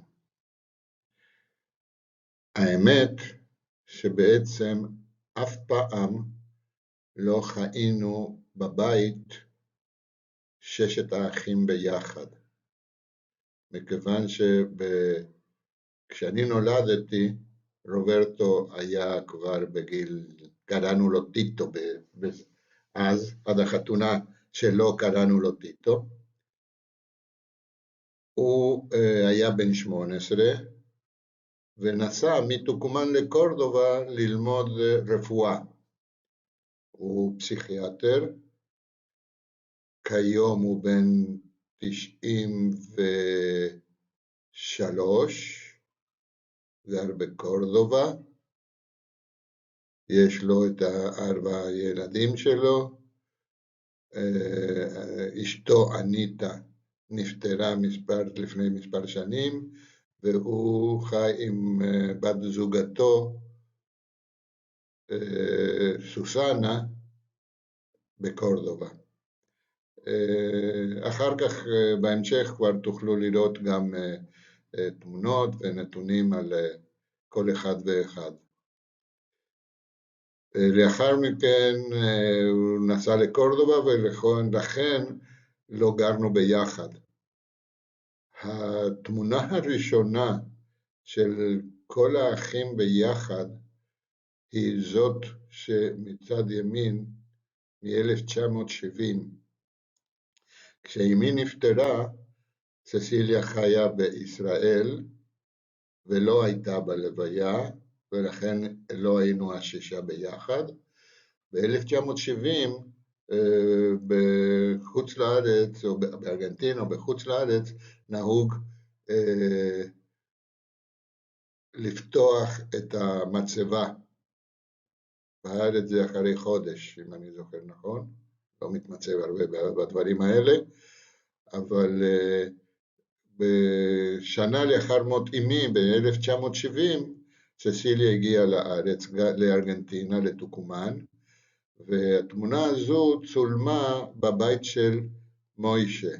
האמת שבעצם אף פעם לא חיינו בבית ששת האחים ביחד, מכיוון כשאני נולדתי, רוברטו היה כבר בגיל, קראנו לו טיטו, אז עד החתונה שלו קראנו לו טיטו, הוא היה בן 18, ונסע מתוקומן לקורדובה ללמוד רפואה. הוא פסיכיאטר, כיום הוא בן 93, גר בקורדובה, יש לו את 4 ילדים שלו, אשתו אניטה נפטרה לפני מספר שנים, והוא חי עם בת זוגתו סוסנה בקורדובה. אחר כך בהמשך כבר תוכלו לראות גם תמונות ונתונים על כל אחד ואחד. לאחר מכן הוא נסע לקורדובה, ולכן לא גרנו ביחד. התמונה הראשונה של כל האחים ביחד היא זאת שמצד ימין מ-1970. כשאמי נפטרה, ססיליה חיה בישראל ולא הייתה בלוויה, ולכן לא היינו השישה ביחד. ב-1970 בחוץ לארץ, או בארגנטינה או בחוץ לארץ, נהוג לפתוח את המצבה. בארץ זה אחרי חודש, אם אני זוכר נכון, לא מתמצב הרבה בדברים האלה, אבל בשנה לאחר מות אמי, ב-1970, ססיליה הגיעה לארץ, לארגנטינה, לתוקומן, והתמונה הזו צולמה בבית של מוישה,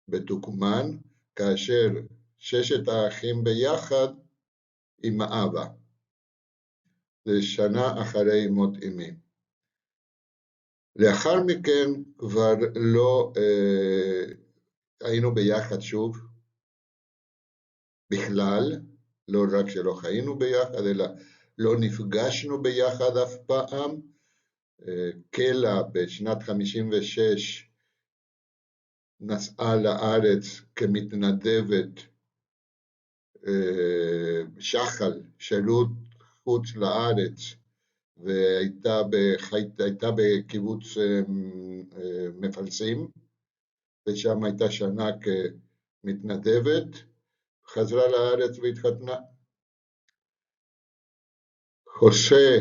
בתוקומן, כאשר ששת האחים ביחד עם האבא. זה שנה אחרי מות אמי. לאחר מכן כבר לא היינו ביחד שוב, בכלל, לא רק שלא חיינו ביחד, אלא לא נפגשנו ביחד אף פעם. קלה בשנת 56 נסעה לארץ כמתנדבת שחל, שירות חוץ לארץ, והייתה בקיבוץ מפלסים, ושם הייתה שנה כמתנדבת, חזרה לארץ והתחתנה. חוסה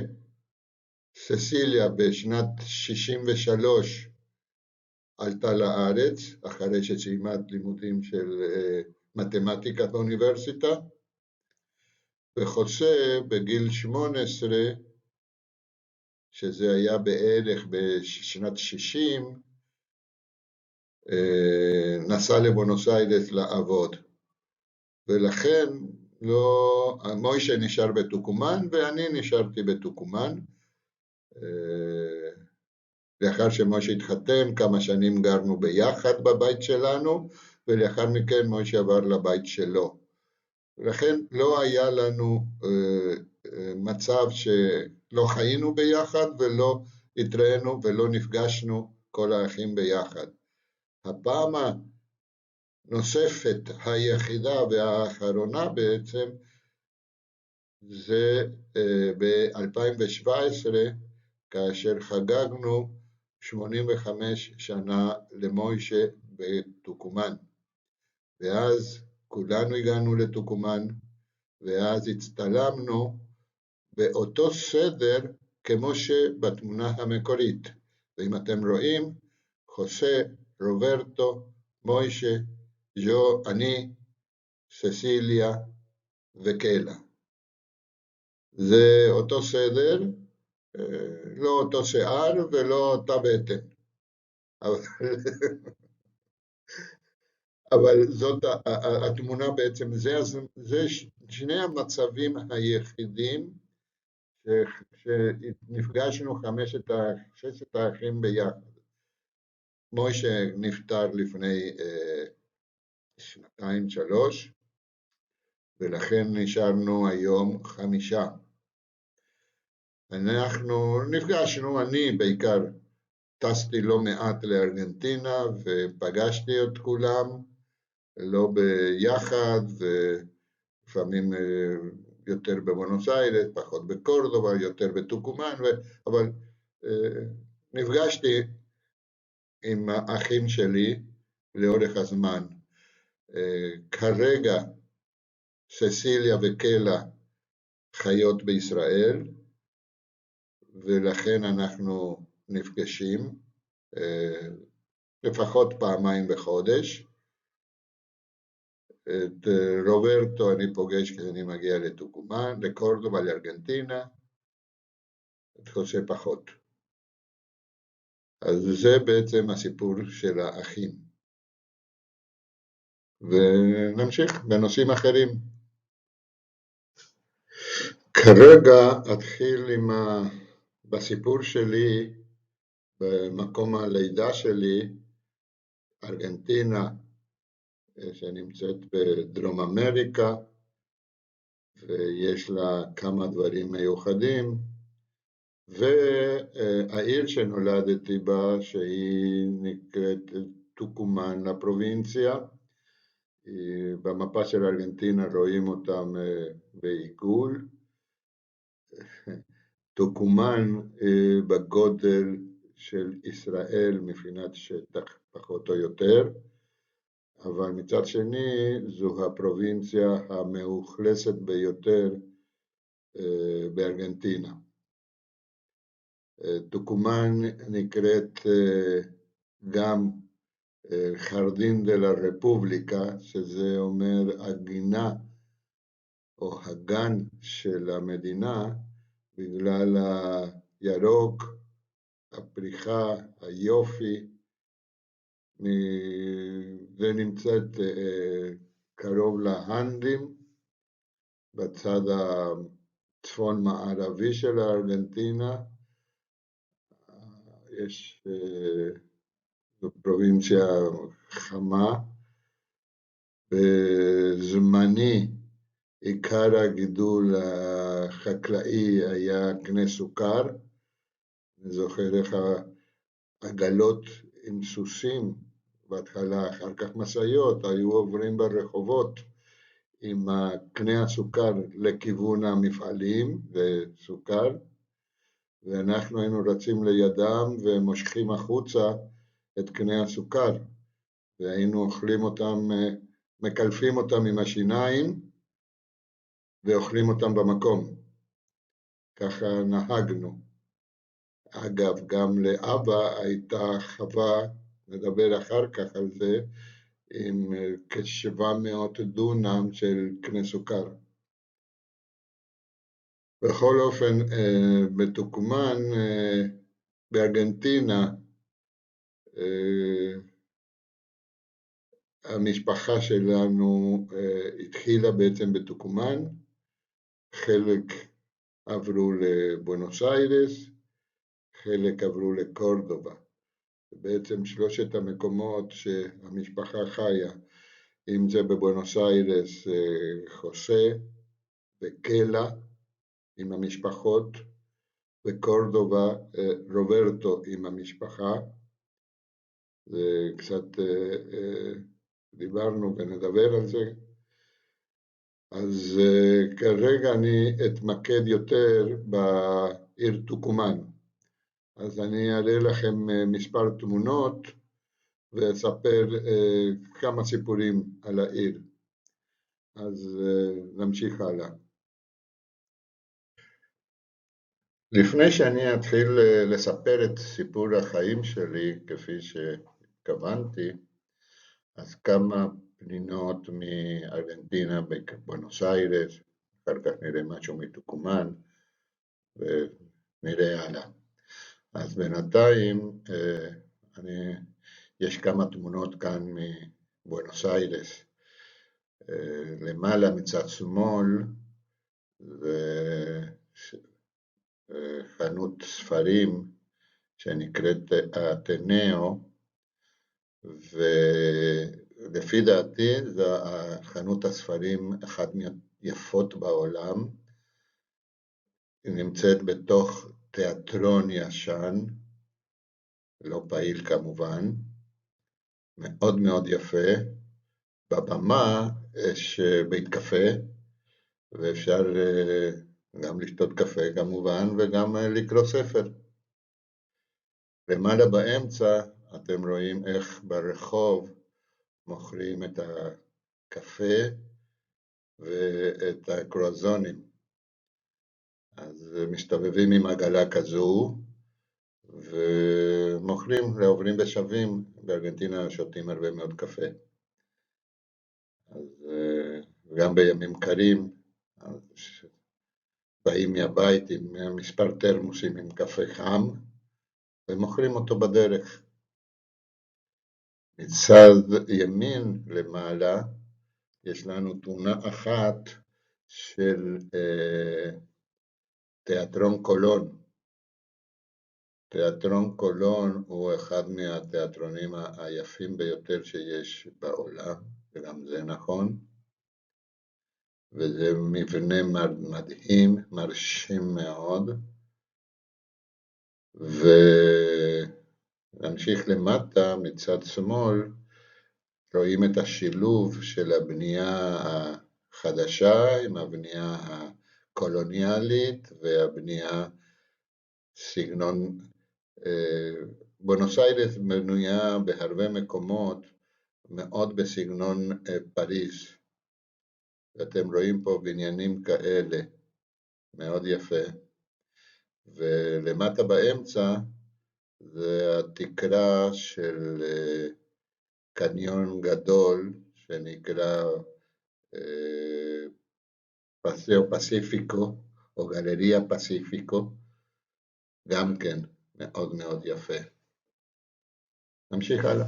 ססיליה בשנת 63 עלתה לארץ, אחרי שסיימה לימודים של מתמטיקה באוניברסיטה, וחוסה בגיל 18, שזה היה בערך בשנת 60, נסע לבונוס איירס לעבוד. ולכן מוישה נשאר בתוקומן ואני נשארתי בתוקומן. לאחר שמוישה התחתן, כמה שנים גרנו ביחד בבית שלנו, ולאחר מכן מוישה עבר לבית שלו. ולכן לא היה לנו מצב שלא חיינו ביחד ולא התראינו ולא נפגשנו כל האחים ביחד. הפעם הנוספת, היחידה והאחרונה בעצם, זה ב-2017, כאשר חגגנו 85 שנה למוישה בתוקומן. ואז כולנו הגענו לתוקומן, ואז הצטלמנו באותו סדר כמו שבתמונה המקורית. ואם אתם רואים, חוסה, רוברטו, מוישה, ז'ו, אני, ססיליה וקלה. זה אותו סדר, לא אותו שיער ולא אותה בטן. אבל זאת התמונה בעצם, זה שני המצבים היחידים שנפגשנו ששת האחים ביחד. מוישה נפטר לפני 2-3, ולכן נשארנו היום 5. אנחנו נפגשנו, אני בעיקר טסתי לא מעט לארגנטינה ופגשתי את כולם, לא ביחד, לפעמים יותר בבואנוס איירס, פחות בקורדובה, יותר בטוקומן, אבל נפגשתי עם האחים שלי לאורך הזמן. כרגע ססיליה וקלה חיות בישראל, ולכן אנחנו נפגשים לפחות פעמיים בחודש. את רוברטו אני פוגש כשאני מגיע לטוקומן, לקורדובה, לארגנטינה, את חוסה פחות. אז זה בעצם הסיפור של האחים. ונמשיך בנושאים אחרים. כרגע אתחיל בסיפור שלי, במקום הלידה שלי, ארגנטינה, שנמצאת בדרום אמריקה, ויש לה כמה דברים מיוחדים, והעיר שנולדתי בה, שהיא נקראת טוקומן, לפרובינציה, במפה של ארגנטינה רואים אותם בעיגול. טוקומן בגודל של ישראל מבחינת שטח פחות או יותר, אבל מצד שני זו הפרובינציה המאוכלסת ביותר בארגנטינה. טוקומן נקראת גם חרדין דה לה רפובליקה, שזה אומר הגינה או הגן של המדינה, בגלל הירוק, הפריחה, היופי, ונמצאת קרוב להנדים, בצד הצפון מערבי של הארגנטינה. יש פרובינציה חמה, בזמני עיקר הגידול החקלאי היה קנה סוכר. אני זוכר איך העגלות עם סוסים, בהתחלה, אחר כך משאיות, היו עוברים ברחובות עם קנה הסוכר לכיוון המפעלים וסוכר, ואנחנו היינו רצים לידם ומושכים החוצה את קנה הסוכר, והיינו אוכלים אותם, מקלפים אותם עם השיניים, ואוכלים אותם במקום. ככה נהגנו. אגב, גם לאבא הייתה חווה, נדבר אחר כך על זה, עם כ-700 דונם של קנה סוכר. בכל אופן, בטוקומן, בארגנטינה, המשפחה שלנו התחילה בעצם בטוקומן, חלק עברו לבואנוס איירס, חלק עברו לקורדובה. בעצם 3 המקומות שהמשפחה חיה, אם זה בבואנוס איירס, חוסה וקלה עם המשפחות, וקורדובה, רוברטו עם המשפחה. קצת דיברנו ונדבר על זה. אז כרגע אני אתמקד יותר בעיר טוקומן. אז אני אראה לכם מספר תמונות ואספר כמה סיפורים על העיר. אז נמשיך הלאה. לפני שאני אתחיל לספר את סיפור החיים שלי כפי שהתכוונתי, אז כמה פנינות מארגנטינה בבואנוס איירס, אחר כך נראה משהו מטוקומן ונראה הלאה. אז בינתיים יש כמה תמונות כאן בואנוס איירס. למעלה מצד שמאל זה חנות ספרים שנקראת אתנאו, ולפי דעתי זו חנות הספרים אחת מהיפות בעולם. היא נמצאת בתוך תיאטרון ישן, לא פעיל כמובן, מאוד מאוד יפה. בבמה יש בית קפה, ואפשר גם לשתות קפה כמובן, וגם לקרוא ספר. למעלה באמצע אתם רואים איך ברחוב מוכרים את הקפה ואת הקרואזונים. אז מסתובבים עם עגלה כזו, ומוכרים לעוברים ושבים. בארגנטינה שותים הרבה מאוד קפה. אז גם בימים קרים, אז באים מהבית עם מספר תרמוסים עם קפה חם, ומוכרים אותו בדרך. מצד ימין למעלה, יש לנו תמונה אחת של תיאטרון קולון. תיאטרון קולון הוא אחד מהתיאטרונים היפים ביותר שיש בעולם, וגם זה נכון. וזה מבנה מדהים, מרשים מאוד. ונמשיך למטה מצד שמאל, רואים את השילוב של הבנייה החדשה עם הבנייה הקולוניאלית והבנייה סגנון. בואנוס איירס בנויה בהרבה מקומות מאוד בסגנון פריז. ואתם רואים פה בניינים כאלה, מאוד יפה. ולמטה באמצע זה התקרה של קניון גדול שנקרא פאסאו פסיפיקו או גלריה פסיפיקו, גם כן מאוד מאוד יפה. נמשיך הלאה.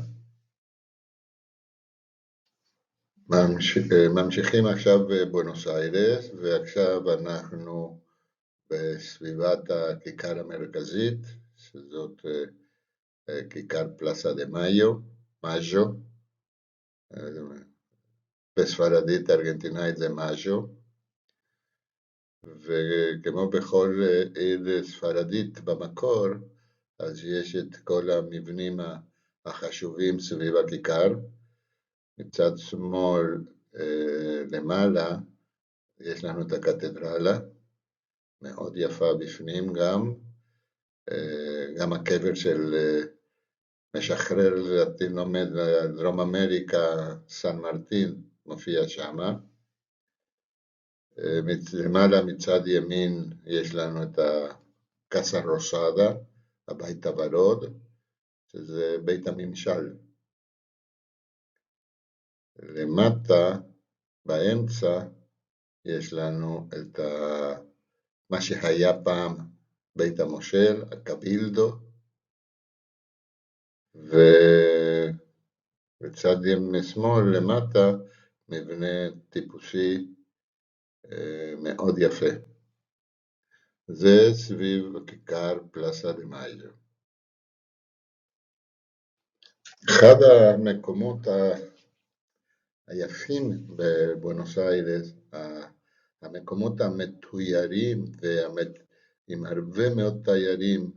ממשיכים עכשיו בבואנוס איירס, ועכשיו אנחנו בסביבת הכיכר המרכזית, שזאת כיכר פלאסה דה מאז'ו, בספרדית ארגנטינאית זה מאז'ו, וכמו בכל עיר ספרדית במקור, אז יש את כל המבנים החשובים סביב הכיכר. מצד שמאל למעלה יש לנו את הקתדרלה, מאוד יפה בפנים גם הקבר של משחרר דרום אמריקה, סן מרטין, מופיע שם. למעלה מצד ימין יש לנו את הקאסה רוסאדה, הבית הוורוד, שזה בית הממשל. למטה, באמצע, יש לנו את מה שהיה פעם בית המושל, הקבילדו, ובצד שמאל למטה, מבנה טיפוסי מאוד יפה. זה סביב הכיכר פלאסה דה מאז'ו. אחד המקומות היפים בבואנוס איירס, המקומות המתוירים עם הרבה מאוד תיירים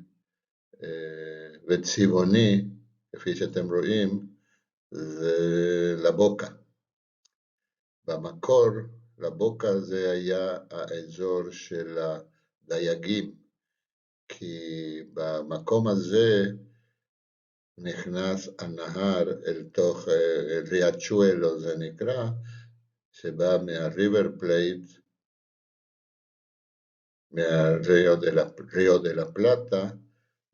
וצבעוני, כפי שאתם רואים, זה לבוקה. במקור, לבוקה זה היה האזור של הדייגים, כי במקום הזה נכנס הנהר אל תוך ריאצ'ואלו זה נקרא, שבא מהריבר פלייט, מהריו דה לה פלטה,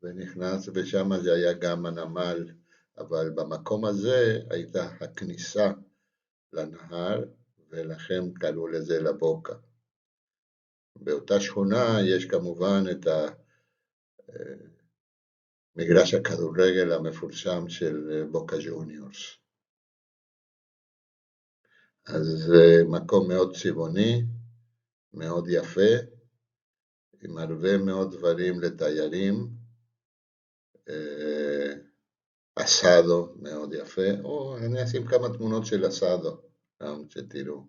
ונכנס, ושם זה היה גם הנמל, אבל במקום הזה הייתה הכניסה לנהר, ולכן קראו לזה לבוקה. באותה שכונה יש כמובן את מגרש הכדורגל המפורסם של בוקה ג'וניורס. אז זה מקום מאוד צבעוני, מאוד יפה, עם הרבה מאוד דברים לתיירים, אסאדו מאוד יפה, או אני אשים כמה תמונות של אסאדו, גם שתראו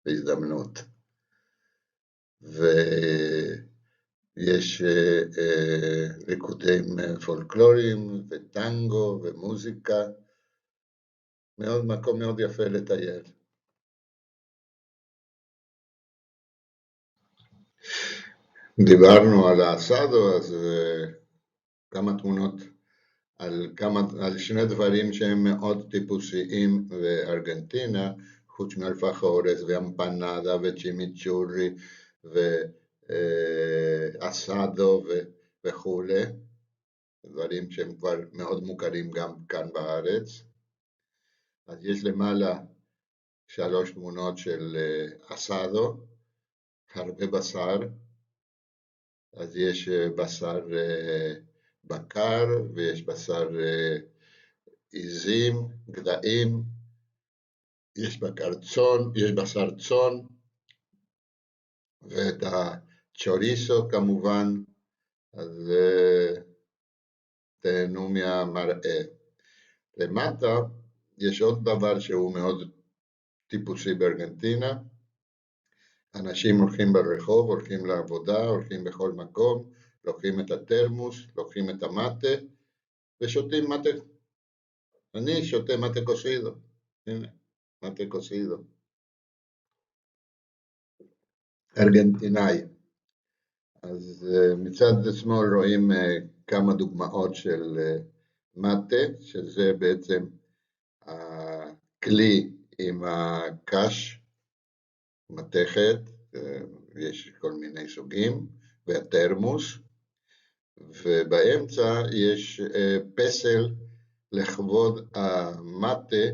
בהזדמנות. ויש ריקודים פולקלוריים וטנגו ומוזיקה, מקום מאוד יפה לטייל. דיברנו על האסאדו, אז כמה תמונות על שני דברים שהם מאוד טיפוסיים בארגנטינה, חוץ מאלפחורס ואמפנדה וצ'ימיצ'ורי ואסאדו וכולי, דברים שהם כבר מאוד מוכרים גם כאן בארץ. אז יש למעלה 3 תמונות של אסאדו, הרבה בשר, אז יש בשר בקר ויש בשר עיזים, גדיים, יש בשר צאן, ואת הצ'וריסו כמובן, אז תהנו מהמראה. למטה יש עוד דבר שהוא מאוד טיפוסי בארגנטינה, אנשים הולכים ברחוב, הולכים לעבודה, הולכים בכל מקום, לוקחים את התרמוס, לוקחים את המטה, ושותים מטה. אני שותה מטה קוסידו. הנה, מטה קוסידו. ארגנטינאי. אז מצד שמאל רואים כמה דוגמאות של מטה, שזה בעצם הכלי עם הקש, מתכת, יש כל מיני סוגים, והתרמוס, ובאמצע יש פסל לכבוד המטה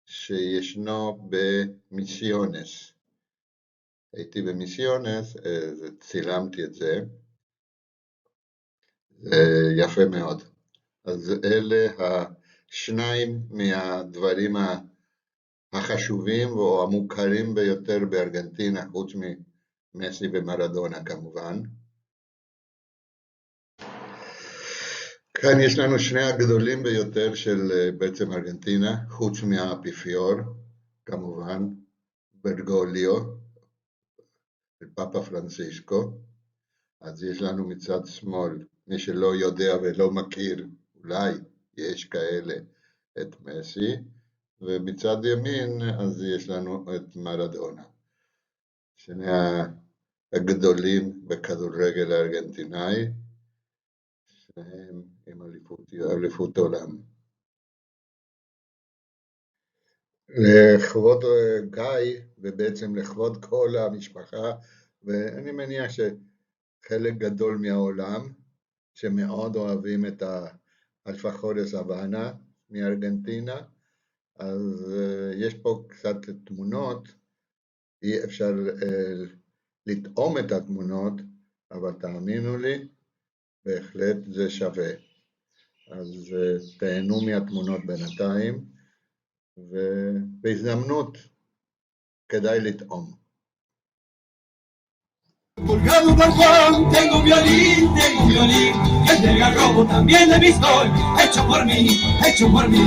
שישנו במיסיונס. הייתי במיסיונס, צילמתי את זה, זה יפה מאוד. אז אלה השניים מהדברים החשובים או המוכרים ביותר בארגנטינה, חוץ ממסי ומרדונה כמובן. כאן יש לנו שני הגדולים ביותר של בעצם ארגנטינה, חוץ מהאפיפיור, כמובן, ברגוליו, פאפה פרנסיסקו. אז יש לנו מצד שמאל, מי שלא יודע ולא מכיר, אולי יש כאלה, את מסי, ומצד ימין אז יש לנו את מרדונה, שני הגדולים בכדורגל הארגנטינאי, שניהם עם אליפות עולם. לכבוד גיא, ובעצם לכבוד כל המשפחה, ואני מניח שחלק גדול מהעולם, שמאוד אוהבים את האלפחורס הוואנה מארגנטינה, אז יש פה קצת תמונות, אי אפשר לטעום את התמונות, אבל תאמינו לי, בהחלט זה שווה. אז תהנו מהתמונות בינתיים, ובהזדמנות כדאי לטעום. Colgado Don Juan, tengo un violín, y el del garrobo también de mi sol, hecho por mí, hecho por mí.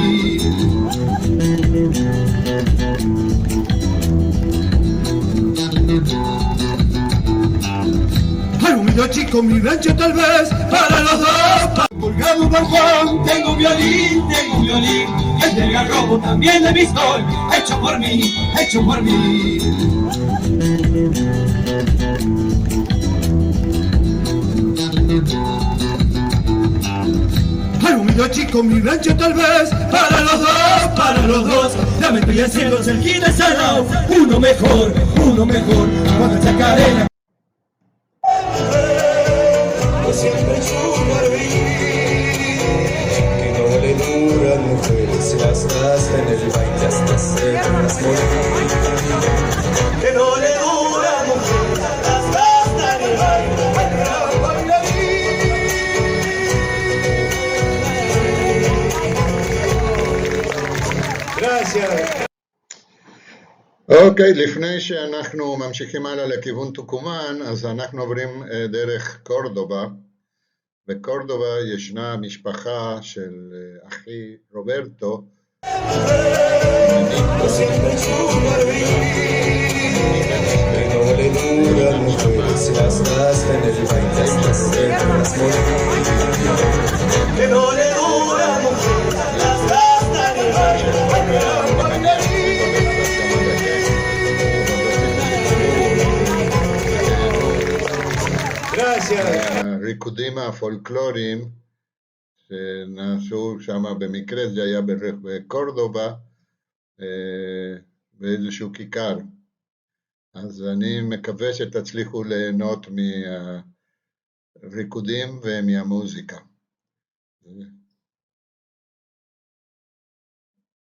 Para un niño chico, mi rancho tal vez, para los dos. Colgado Don Juan, tengo un violín, y el del garrobo también de mi sol, hecho por mí, hecho por mí. Para un niño chico, mi rancho tal vez, para los dos, ya me estoy haciendo cerquita salado, uno mejor, cuando el chacarera. Siempre super que no le duran mujeres, las hasta en el baile hasta se las morir. Que no le duran mujeres, las hasta en el baile. אוקיי, לפני שאנחנו ממשיכים הלאה לכיוון טוקומן, אז אנחנו עוברים דרך קורדובה. בקורדובה ישנה משפחה של אחי רוברטו, הריקודים הפולקלוריים שנעשו שם, במקרה זה היה בקורדובה, באיזשהו כיכר. אז אני מקווה שתצליחו ליהנות מהריקודים ומהמוזיקה.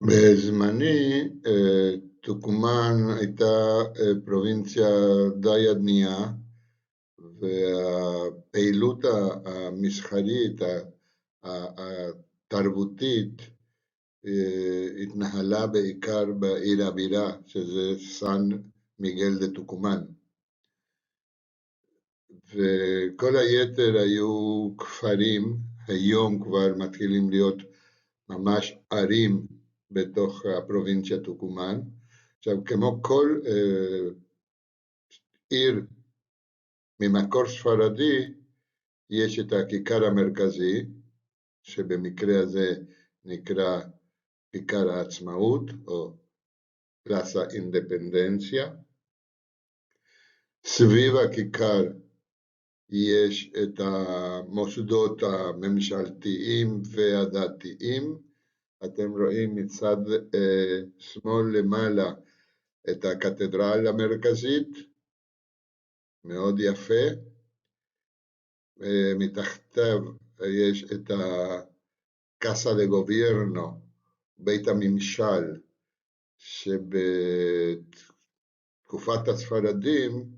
בזמני טוקומן הייתה פרובינציה די ענייה, והפעילות המסחרית, התרבותית, התנהלה בעיקר בעיר הבירה, שזה סן מיגל דה טוקומן. וכל היתר היו כפרים, היום כבר מתחילים להיות ממש ערים בתוך הפרובינציה טוקומן. עכשיו, כמו כל עיר ממקור ספרדי, יש את הכיכר המרכזי, שבמקרה הזה נקרא כיכר העצמאות, או פלאסה אינדפנדנציה. סביב הכיכר יש את המוסדות הממשלתיים והדתיים. אתם רואים מצד שמאל למעלה את הקתדרלה המרכזית, מאוד יפה. מתחתיו יש את הקאסה דה גוביירנו, בית הממשל, שבתקופת הספרדים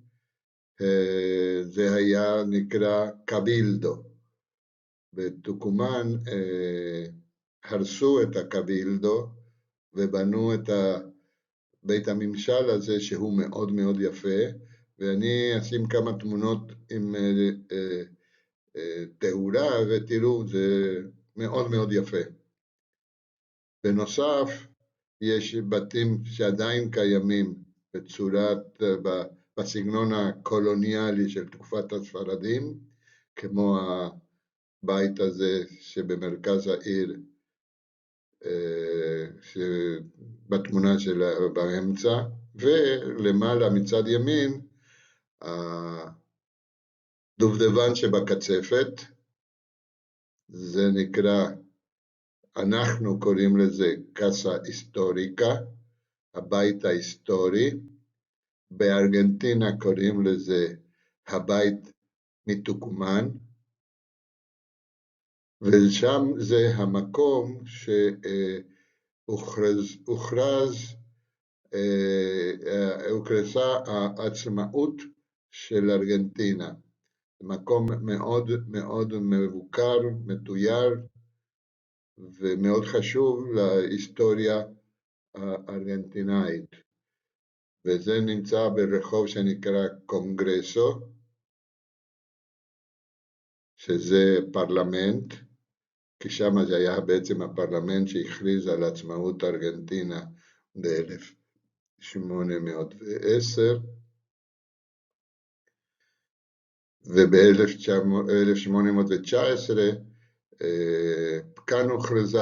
זה היה נקרא קבילדו. בטוקומן הרסו את הקבילדו ובנו את בית הממשל הזה, שהוא מאוד מאוד יפה, ואני אשים כמה תמונות עם תאורה ותראו, זה מאוד מאוד יפה. בנוסף, יש בתים שעדיין קיימים בסגנון הקולוניאלי של תקופת הספרדים, כמו הבית הזה שבמרכז העיר, בתמונה שלה באמצע, ולמעלה מצד ימין, הדובדבן שבקצפת, זה נקרא, אנחנו קוראים לזה קאסה היסטוריקה, הבית ההיסטורי. בארגנטינה קוראים לזה הבית מטוקומן, ושם זה המקום שהוכרזה העצמאות של ארגנטינה. מקום מאוד מאוד מבוקר, מתויר, ומאוד חשוב להיסטוריה הארגנטינאית. וזה נמצא ברחוב שנקרא קונגרסו, שזה פרלמנט, כי שם זה היה בעצם הפרלמנט שהכריז על עצמאות ארגנטינה ב-1810, וב-1819 כאן הוכרזה,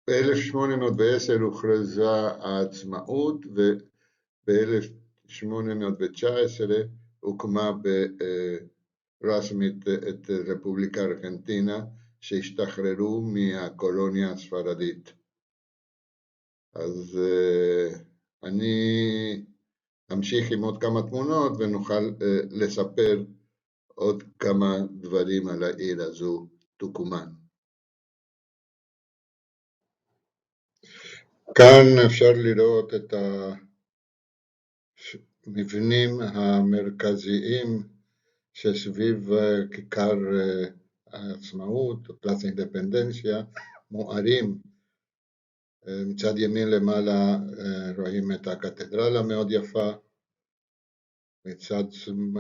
ב-1810 הוכרזה העצמאות, וב-1819 הוקמה רשמית את רפובליקה ארגנטינה, שהשתחררו מהקולוניה הספרדית. אז אני אמשיך עם עוד כמה תמונות ונוכל לספר עוד כמה דברים על העיר הזו, טוקומן. כאן אפשר לראות את המבנים המרכזיים שסביב כיכר העצמאות, פלאסה אינדפנדנציה, מוארים מצד ימין למעלה רואים את הקתדרלה מאוד יפה, מצד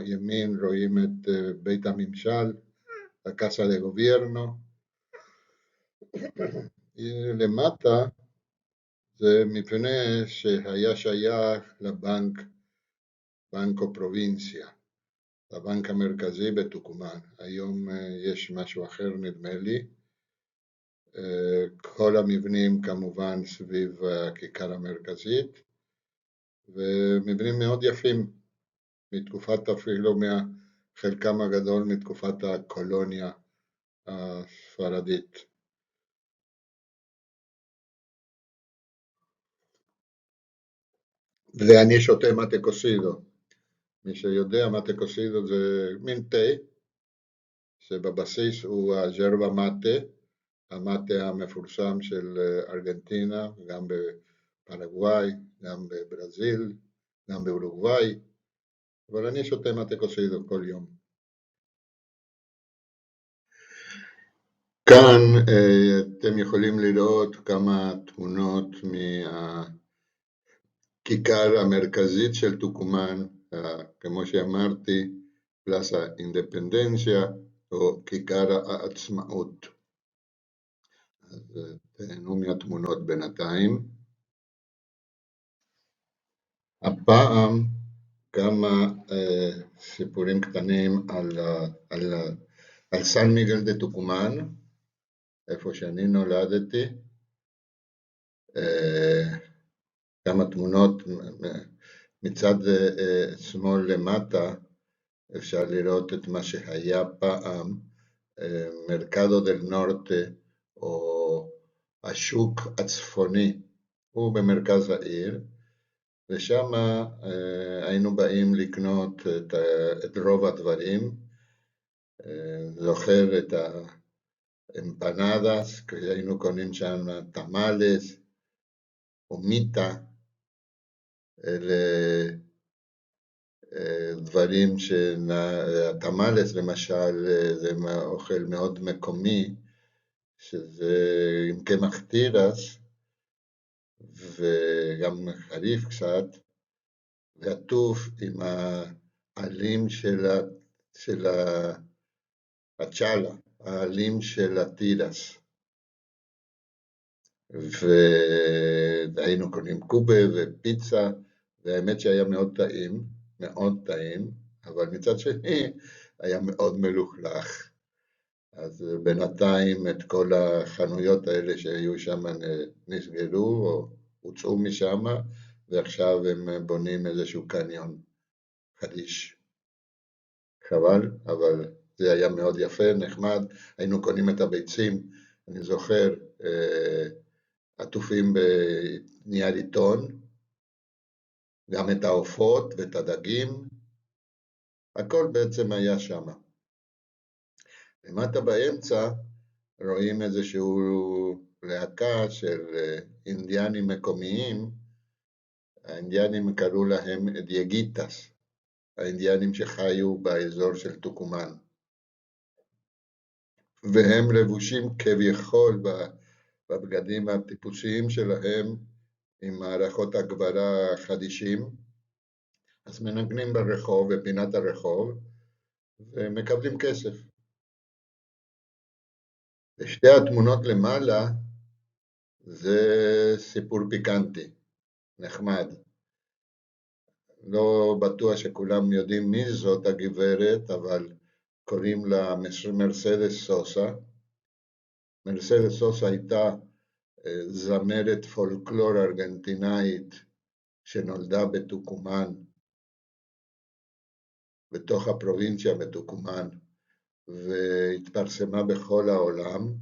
ימין רואים את בית הממשל, הקאסה דה גוביירנו, למטה זה מפני שהיה שייך לבנק, בנקו פרובינציה, לבנק המרכזי בטוקומן. היום יש משהו אחר נדמה לי. כל המבנים כמובן סביב הכיכר המרכזית, ומבנים מאוד יפים, מתקופת אפילו חלקם הגדול מתקופת הקולוניה הספרדית. ואני שותה מטה קוסידו. מי שיודע, מטה קוסידו זה מין תה, שבבסיס הוא הז'רבה מטה, המטה המפורסם של ארגנטינה, גם בפרגוואי, גם בברזיל, גם באורוגוואי, אבל אני שותה מטה קוסידו כל יום. כאן אתם יכולים לראות כמה תמונות מהכיכר המרכזית של טוקומן, כמו שאמרתי, פלאסה אינדפנדנציה או כיכר העצמאות. אז תהנו מהתמונות בינתיים. הפעם כמה סיפורים קטנים על סן מיגל דה טוקומן, איפה שאני נולדתי. כמה תמונות מצד שמאל למטה, אפשר לראות את מה שהיה פעם מרקדו דל נורטה, או השוק הצפוני, הוא במרכז העיר, ושם היינו באים לקנות את רוב הדברים. זוכר את האמפנדס, היינו קונים שם תמלס או מיטה, אלה דברים התמלס למשל זה אוכל מאוד מקומי, שזה עם קמח תירס וגם חריף קצת, ועטוף עם העלים של הצ'אלה, העלים של התירס. והיינו קונים קובה ופיצה, והאמת שהיה מאוד טעים, מאוד טעים, אבל מצד שני היה מאוד מלוכלך. אז בינתיים את כל החנויות האלה שהיו שם נסגרו או הוצאו משם, ועכשיו הם בונים איזשהו קניון חדיש. חבל, אבל זה היה מאוד יפה, נחמד. היינו קונים את הביצים, אני זוכר, עטופים בנייר עיתון, גם את העופות ואת הדגים, הכל בעצם היה שם. למטה באמצע רואים איזשהו להקה של אינדיאנים מקומיים, האינדיאנים קראו להם דייגיטס, האינדיאנים שחיו באזור של טוקומן, והם לבושים כביכול בבגדים הטיפוסיים שלהם, עם מערכות הגברה חדישים, אז מנגנים ברחוב, בפינת הרחוב, ומקבלים כסף. ושתי התמונות למעלה, זה סיפור פיקנטי, נחמד. לא בטוח שכולם יודעים מי זאת הגברת, אבל קוראים לה מרסדס סוסה. מרסדס סוסה הייתה זמרת פולקלור ארגנטינאית שנולדה בטוקומן, בתוך הפרובינציה בטוקומן, והתפרסמה בכל העולם.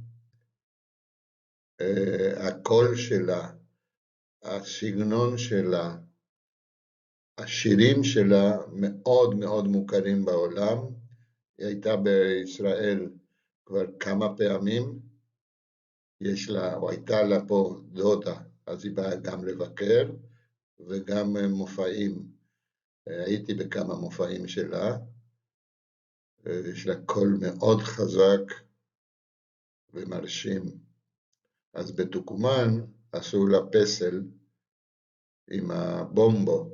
הקול שלה, הסגנון שלה, השירים שלה מאוד מאוד מוכרים בעולם. היא הייתה בישראל כבר כמה פעמים, יש לה, או הייתה לה פה דודה, אז היא באה גם לבקר, וגם מופעים. הייתי בכמה מופעים שלה, יש לה קול מאוד חזק ומרשים. אז בטוקומן עשו לה פסל עם הבומבו,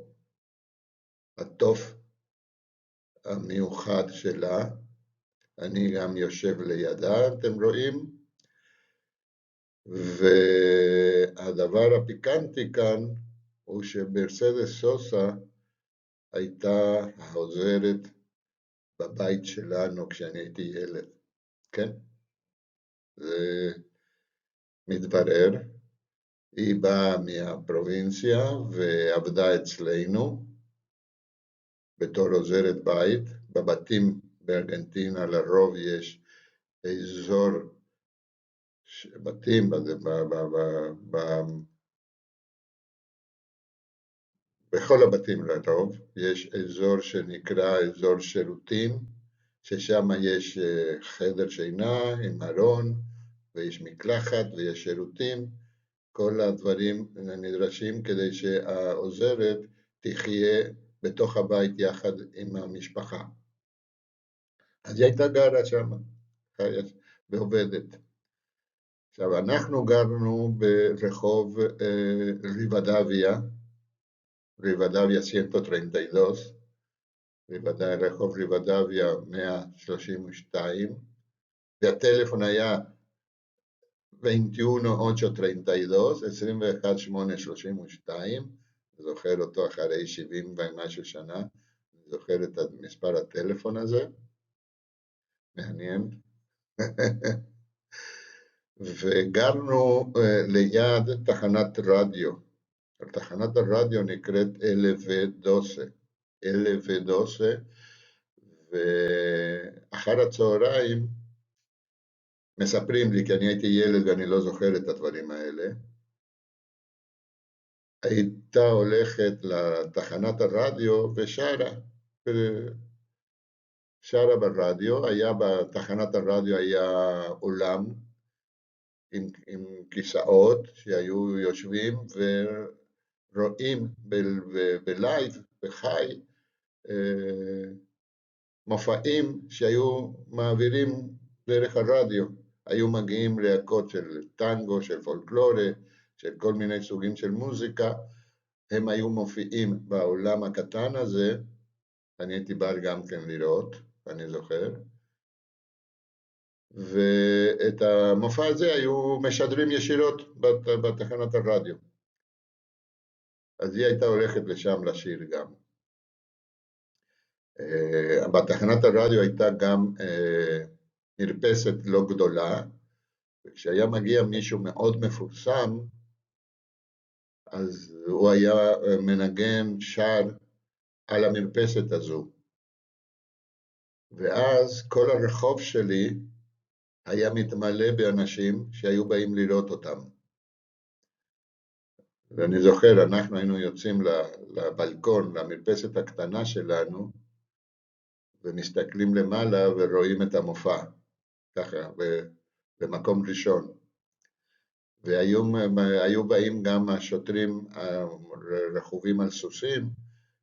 התוף המיוחד שלה. אני גם יושב לידה, אתם רואים? והדבר הפיקנטי כאן הוא שמרסדס סוסה הייתה העוזרת בבית שלנו כשאני הייתי ילד, כן? זה מתברר, היא באה מהפרובינציה ועבדה אצלנו בתור עוזרת בית. בבתים בארגנטינה לרוב יש אזור, בתים, בכל הבתים לרוב יש אזור שנקרא אזור שירותים, ששם יש חדר שינה עם ארון, ויש מקלחת ויש שירותים, כל הדברים נדרשים כדי שהעוזרת תחיה בתוך הבית יחד עם המשפחה. אז היא הייתה גרה שם, ועובדת. עכשיו, אנחנו גרנו ברחוב ריבדביה, ריבדביה 132, רחוב ריבדביה 132, והטלפון היה 21-832, זוכר אותו אחרי 70 ומשהו שנה, אני זוכר את מספר הטלפון הזה, מעניין. וגרנו ליד תחנת רדיו, תחנת הרדיו נקראת אלה ודוסה, ואחר הצהריים מספרים לי, כי אני הייתי ילד ואני לא זוכר את הדברים האלה, הייתה הולכת לתחנת הרדיו ושרה ברדיו, בתחנת הרדיו היה אולם עם כיסאות שהיו יושבים ורואים בלייב, בחי, מופעים שהיו מעבירים דרך הרדיו. היו מגיעים להקות של טנגו, של פולקלורה, של כל מיני סוגים של מוזיקה, הם היו מופיעים בעולם הקטן הזה, אני הייתי בא גם כן לראות, אני זוכר, ואת המופע הזה היו משדרים ישירות בתחנת הרדיו. אז היא הייתה הולכת לשם לשיר גם. בתחנת הרדיו הייתה גם מרפסת לא גדולה, וכשהיה מגיע מישהו מאוד מפורסם, אז הוא היה מנגן שר על המרפסת הזו. ואז כל הרחוב שלי היה מתמלא באנשים שהיו באים לראות אותם. ואני זוכר, אנחנו היינו יוצאים לבלקון, למרפסת הקטנה שלנו, ומסתכלים למעלה ורואים את המופע, ככה, במקום ראשון. והיו באים גם השוטרים רכובים על סוסים,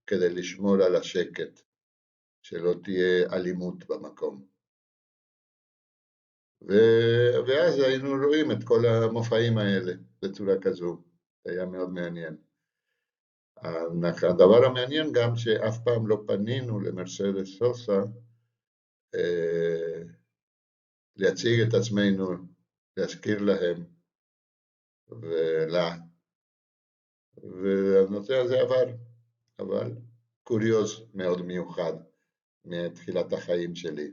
כדי לשמור על השקט, שלא תהיה אלימות במקום. ואז היינו רואים את כל המופעים האלה בצורה כזו, זה היה מאוד מעניין. הדבר המעניין גם שאף פעם לא פנינו למרסדס סוסה להציג את עצמנו, להזכיר להם ולה. והנושא הזה אבל קוריוז מאוד מיוחד מתחילת החיים שלי.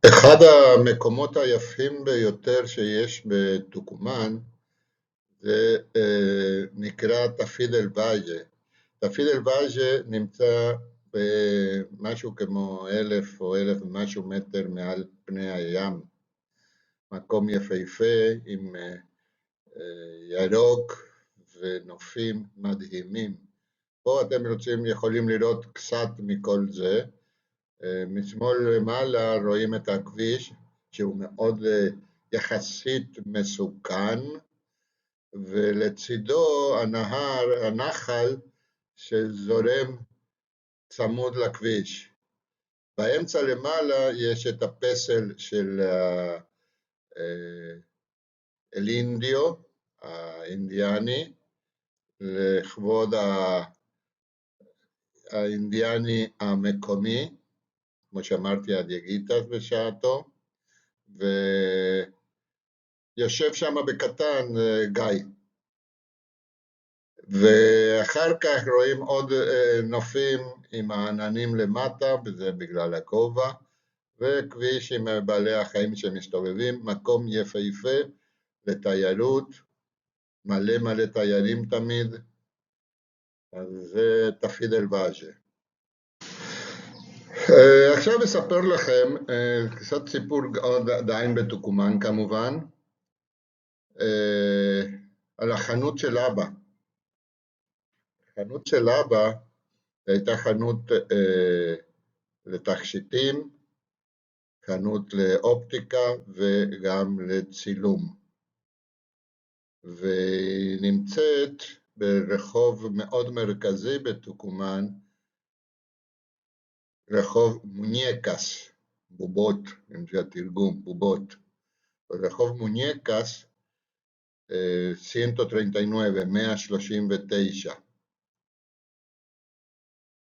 אחד המקומות היפים ביותר שיש בטוקומן, זה נקרא תפיד אל ואז'ה. תפיד אל ואז'ה נמצא במשהו כמו 1,000 או 1,000 ומשהו מטר מעל פני הים. מקום יפהפה עם ירוק ונופים מדהימים. פה אתם יכולים לראות קצת מכל זה. משמאל למעלה רואים את הכביש שהוא מאוד יחסית מסוכן, ולצידו הנחל שזורם צמוד לכביש. באמצע למעלה יש את הפסל של אל אינדיו, האינדיאני, לכבוד האינדיאני המקומי, כמו שאמרתי, הדייגיטס בשעתו, ויושב שם בקטן גיא. ואחר כך רואים עוד נופים עם העננים למטה, וזה בגלל הגובה, וכביש עם בעלי החיים שמסתובבים, מקום יפהפה לתיירות, מלא תיירים תמיד, אז זה תפיד אל-ואג'ה. עכשיו אספר לכם קצת סיפור עדיין בטוקומן כמובן, על החנות של אבא. החנות של אבא הייתה חנות לתכשיטים, חנות לאופטיקה וגם לצילום. והיא נמצאת ברחוב מאוד מרכזי בטוקומן, רחוב מונייקס, בובות, אם זה התרגום, בובות. ברחוב מונייקס, 139, 139.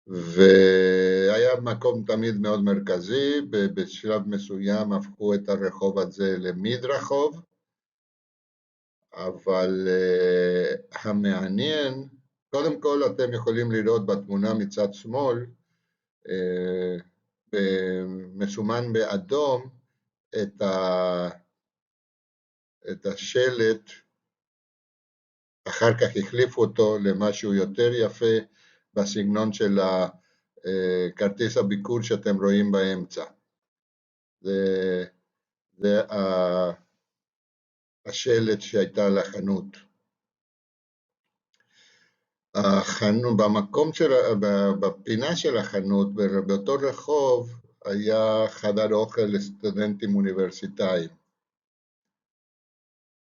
והיה מקום תמיד מאוד מרכזי, בשלב מסוים הפכו את הרחוב הזה למדרחוב, אבל המעניין, קודם כל אתם יכולים לראות בתמונה מצד שמאל, מסומן באדום את השלט, אחר כך החליפו אותו למשהו יותר יפה בסגנון של כרטיס הביקור שאתם רואים באמצע. זה השלט שהייתה לחנות. במקום בפינה של החנות, באותו רחוב, היה חדר אוכל לסטודנטים אוניברסיטאיים.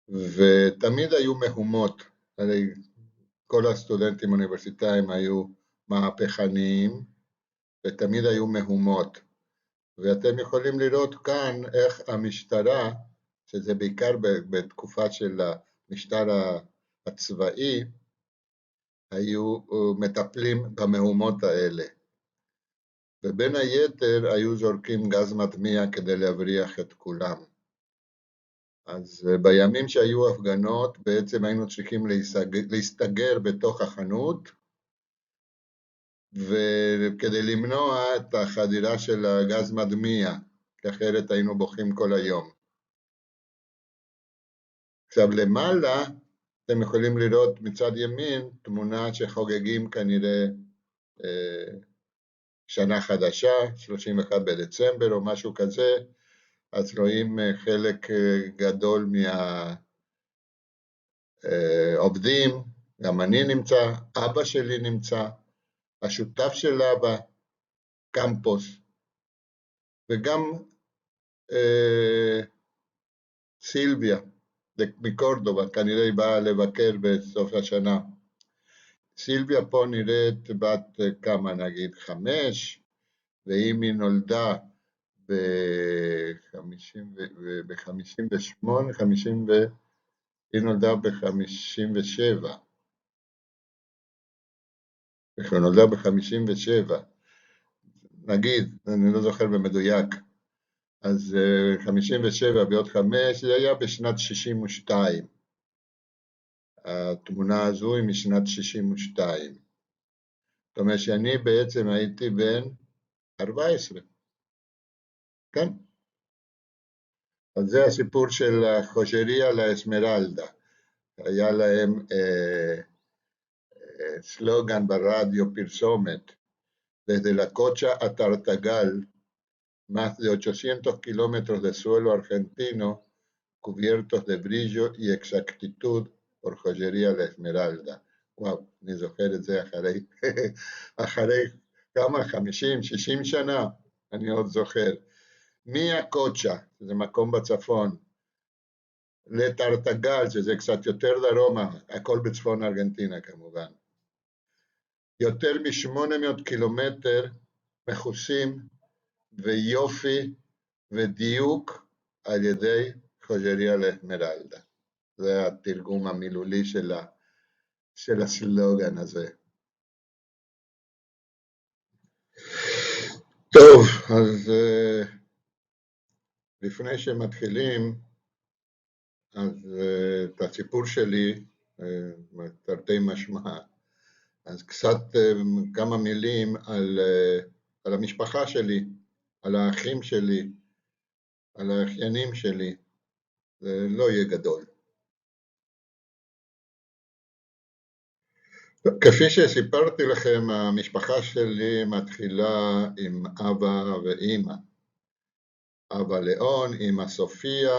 ותמיד היו מהומות, הרי כל הסטודנטים האוניברסיטאיים היו מהפכניים, ותמיד היו מהומות. ואתם יכולים לראות כאן איך המשטרה, שזה בעיקר בתקופה של המשטר הצבאי, היו מטפלים במהומות האלה. ובין היתר היו זורקים גז מדמיע כדי להבריח את כולם. אז בימים שהיו הפגנות בעצם היינו צריכים להסתגר בתוך החנות, וכדי למנוע את החדירה של הגז מדמיע, כי אחרת היינו בוכים כל היום. עכשיו למעלה אתם יכולים לראות מצד ימין תמונה שחוגגים כנראה שנה חדשה, 31 בדצמבר או משהו כזה, אז רואים חלק גדול מהעובדים, גם אני נמצא, אבא שלי נמצא, השותף של אבא, קמפוס, וגם סילביה מקורדובה, כנראה היא באה לבקר בסוף השנה. סילביה פה נראית בת כמה נגיד 5, ואם היא נולדה ב-58, היא נולדה ב-57. היא נולדה ב-57, נגיד, אני לא זוכר במדויק, אז 57 ועוד 5, זה היה בשנת 62. התמונה הזו היא משנת 62. זאת אומרת שאני בעצם הייתי בן 14. כן? אז זה הסיפור של חוג'ריה לה אסמרלדה. היה להם סלוגן ברדיו פרסומת, desde la cocha a Tartagal, más de 800 kilómetros de suelo argentino cubiertos de brillo y exactitud por joyería la Esmeralda. וואו, אני זוכר את זה אחרי כמה 50-60 שנה, אני עוד זוכר. מהקוצ'ה, שזה מקום בצפון, לטרטגל, שזה קצת יותר דרומה, הכל בצפון ארגנטינה כמובן. יותר מ-800 קילומטר מכוסים ויופי ודיוק על ידי Joyería La Esmeralda. זה התרגום המילולי של הסלוגן הזה. טוב, אז לפני שמתחילים, אז את הסיפור שלי, תרתי משמע, אז קצת כמה מילים על המשפחה שלי, על האחים שלי, על האחיינים שלי. זה לא יהיה גדול. כפי שסיפרתי לכם, המשפחה שלי מתחילה עם אבא ואמא. אבא ליאון, אמא סופיה,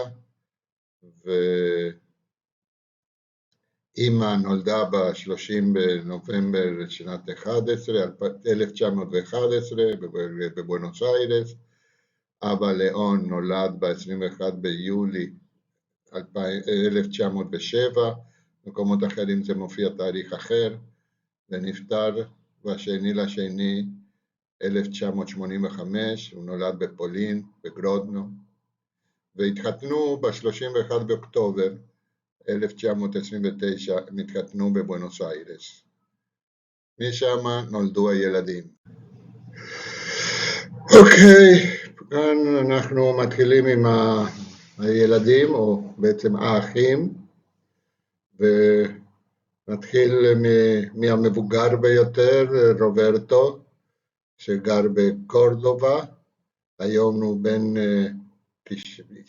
ואמא נולדה ב-30 בנובמבר שנת 1911 בבואנוס איירס. אבא ליאון נולד ב-21 ביולי 1907, במקומות אחרים זה מופיע תאריך אחר, ונפטר בשני לשני 1985, הוא נולד בפולין, בגרודנו, והתחתנו ב-31 באוקטובר 1929, הם התחתנו בבואנוס איירס. משם נולדו הילדים. אוקיי, כאן אנחנו מתחילים עם הילדים, או בעצם האחים, ונתחיל מהמבוגר ביותר, רוברטו, שגר בקורדובה, היום הוא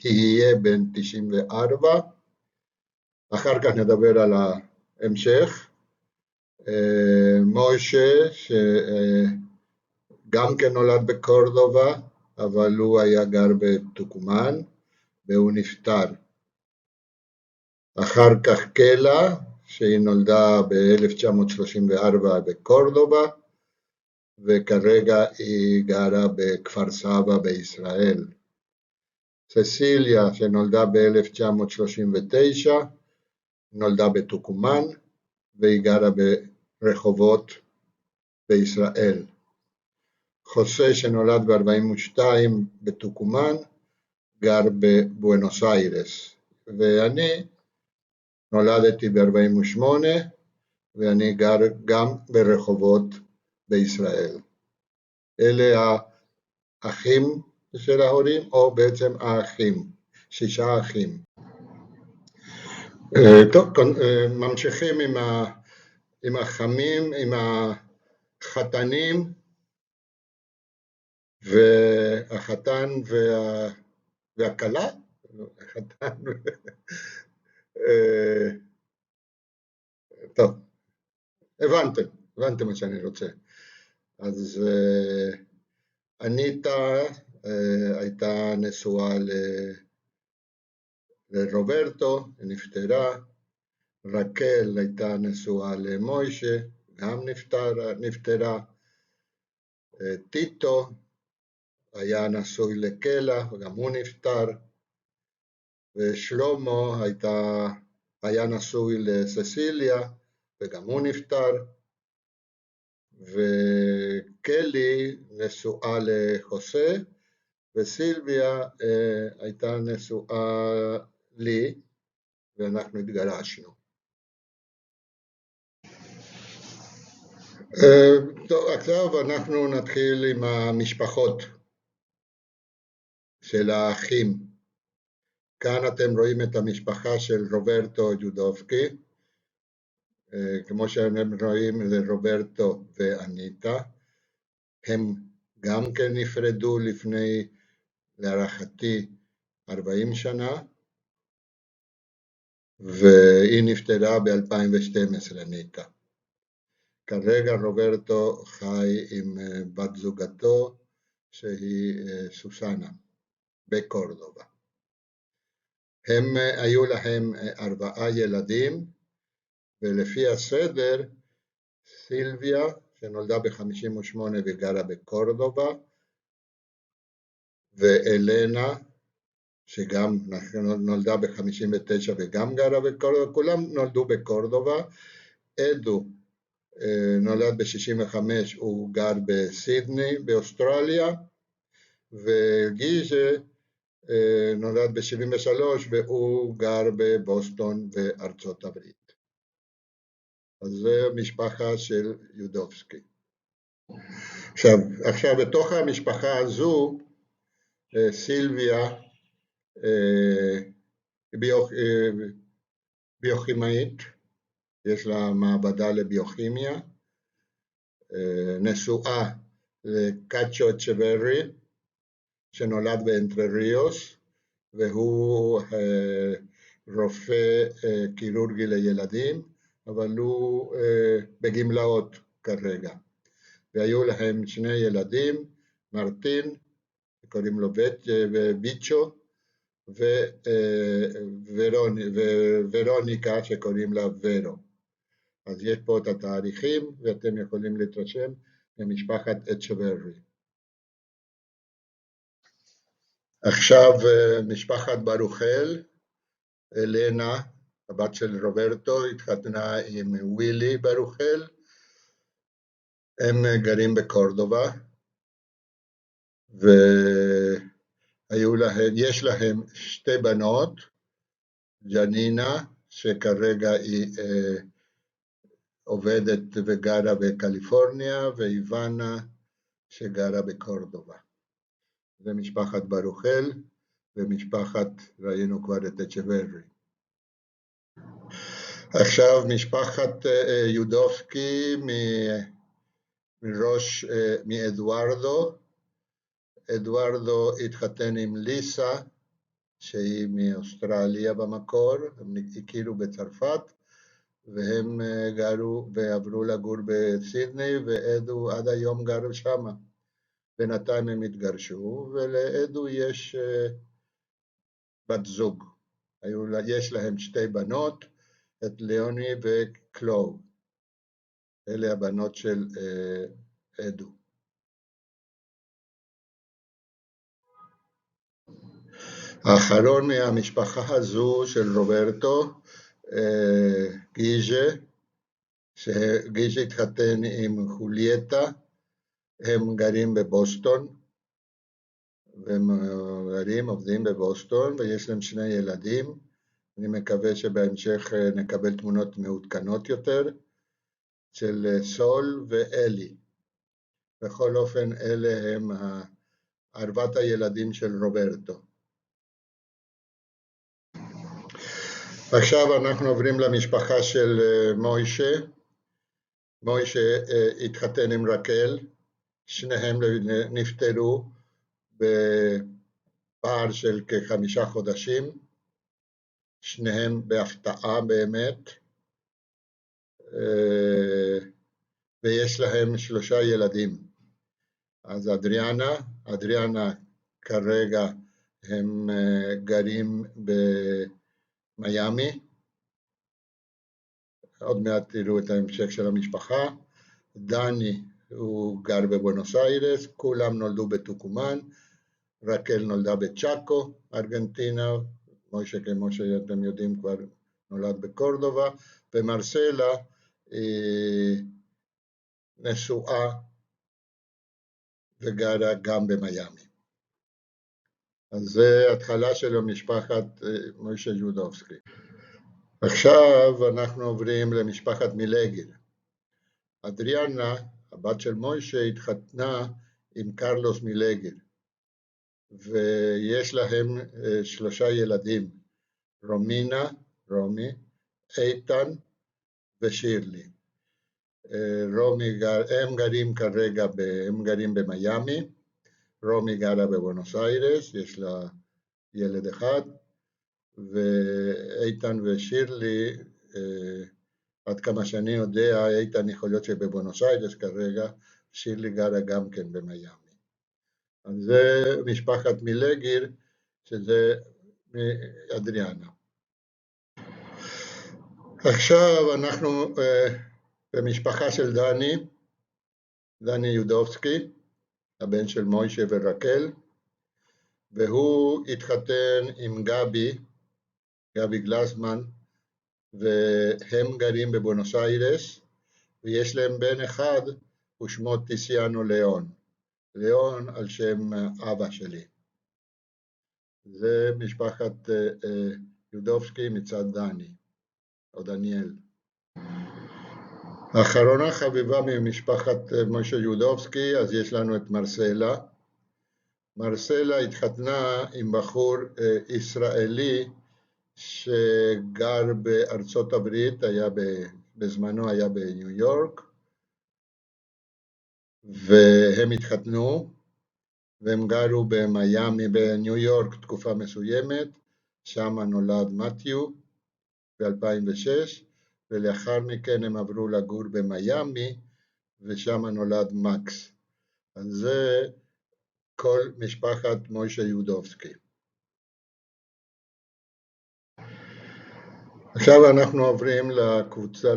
יהיה בן 94, אחר כך נדבר על ההמשך. מוישה, שגם כן נולד בקורדובה, אבל הוא היה גר בטוקומן, והוא נפטר. אחר כך קלה, שהיא נולדה ב-1934 בקורדובה, וכרגע היא גרה בכפר סבא בישראל. ססיליה, שנולדה ב-1939, נולדה בטוקומן, והיא גרה ברחובות בישראל. חוסה, שנולד ב-42 בטוקומן, גר בבואנוס איירס. ואני נולדתי ב-48, ואני גר גם ברחובות בישראל. אלה האחים של ההורים, או בעצם האחים, 6 אחים. טוב, ממשיכים עם החמים, עם החתנים, והחתן והכלה, החתן, טוב, הבנתם מה שאני רוצה. אז אניטה הייתה נשואה לרוברטו, נפטרה. רקל הייתה נשואה למוישה, גם נפטרה. טיטו היה נשוי לקלה, וגם הוא נפטר. ושלמה היה נשוי לססיליה, וגם הוא נפטר. וקלי נשואה לחוסה, וסילביה הייתה נשואה לי, ואנחנו התגרשנו. טוב, עכשיו אנחנו נתחיל עם המשפחות של האחים. כאן אתם רואים את המשפחה של רוברטו יודובסקי, כמו שאתם רואים זה רוברטו ואניטה. הם גם כן נפרדו לפני, להערכתי, 40 שנה, והיא נפטרה ב-2012, אניטה. כרגע רוברטו חי עם בת זוגתו, שהיא סוסנה, בקורדובה. היו להם 4 ילדים, ולפי הסדר, סילביה, שנולדה ב-58 וגרה בקורדובה, ואלנה, שגם נולדה ב-59 וגם גרה בקורדובה, כולם נולדו בקורדובה. אדו נולד ב-65, הוא גר בסידני, באוסטרליה, וגיז'ה נולד ב-73 והוא גר בבוסטון בארצות הברית. אז זו משפחה של יודובסקי. עכשיו בתוך המשפחה הזו, סילביה ביוכימאית, יש לה מעבדה לביוכימיה, נשואה לקאצ'ו אצ'ברי, שנולד באנטריריוס, והוא רופא קירורגי לילדים, אבל הוא בגמלאות כרגע. והיו להם שני ילדים, מרטין, קוראים לו ביצ'ו, וורוניקה שקוראים לה ורו. אז יש פה את התאריכים, ואתם יכולים להתרשם ממשפחת אצ'ברי. עכשיו משפחת ברוכל, אלנה, הבת של רוברטו, התחתנה עם ווילי ברוכל, הם גרים בקורדובה, יש להם שתי בנות, ג'נינה, שכרגע היא עובדת וגרה בקליפורניה, ואיוונה, שגרה בקורדובה. זה משפחת ברוכל, ומשפחת, ראינו כבר את אצ'ברי. עכשיו משפחת יודובסקי מאדוארדו. אדוארדו התחתן עם ליסה, שהיא מאוסטרליה במקור, הם הכירו בצרפת, והם גרו ועברו לגור בסידני, ואדו עד היום גר שמה. בינתיים הם התגרשו, ולאדו יש בת זוג. יש להם שתי בנות, את ליאוני וקלו. אלה הבנות של אדו. האחרון מהמשפחה הזו של רוברטו, גיז'ה התחתן עם חולייטה, הם גרים בבוסטון, והם עובדים בבוסטון, ויש להם שני ילדים. אני מקווה שבהמשך נקבל תמונות מעודכנות יותר, של סול ואלי. בכל אופן, אלה הם ארבעת הילדים של רוברטו. עכשיו אנחנו עוברים למשפחה של מוישה. מוישה התחתן עם רקל, שניהם נפטרו בפער של כ5 חודשים, שניהם בהפתעה באמת, ויש להם 3 ילדים. אז אדריאנה כרגע הם גרים במיאמי, עוד מעט תראו את ההמשך של המשפחה. דני הוא גר בבואנוס איירס, כולם נולדו בטוקומן, רקל נולדה בצ'אקו, ארגנטינה, מוישה כמו שאתם יודעים כבר נולד בקורדובה, ומרסלה נשואה וגרה גם במיאמי. אז זה התחלה של משפחת מוישה יודובסקי. עכשיו אנחנו עוברים למשפחת מילגר. אדריאנה, הבת של מוישה, התחתנה עם קרלוס מילגר, ויש להם 3 ילדים, רומי, איתן ושירלי. הם גרים כרגע, הם גרים במיאמי, רומי גרה בבואנוס איירס, יש לה ילד אחד, ואיתן ושירלי, עד כמה שאני יודע, איתן יכול להיות שבבואנוס איירס כרגע, שירלי גרה גם כן במיאמי. אז זה משפחת מילגר, שזה מאדריאנה. עכשיו אנחנו במשפחה של דני יודובסקי, הבן של מוישה ורקל, והוא התחתן עם גבי גלסמן, והם גרים בבואנוס איירס, ויש להם בן אחד, ושמו טיסיאנו ליאון על שם אבא שלי. זה משפחת יודובסקי מצד דני, או דניאל. האחרונה חביבה ממשפחת משה יודובסקי, אז יש לנו את מרסלה. מרסלה התחתנה עם בחור ישראלי שגר בארצות הברית, בזמנו היה בניו יורק, והם התחתנו, והם גרו במיימי, בניו יורק תקופה מסוימת, שם נולד מתיו ב-2006, ולאחר מכן הם עברו לגור במיימי, ושם נולד מקס. אז זה כל משפחת משה יודובסקי. עכשיו אנחנו עוברים לקבוצה,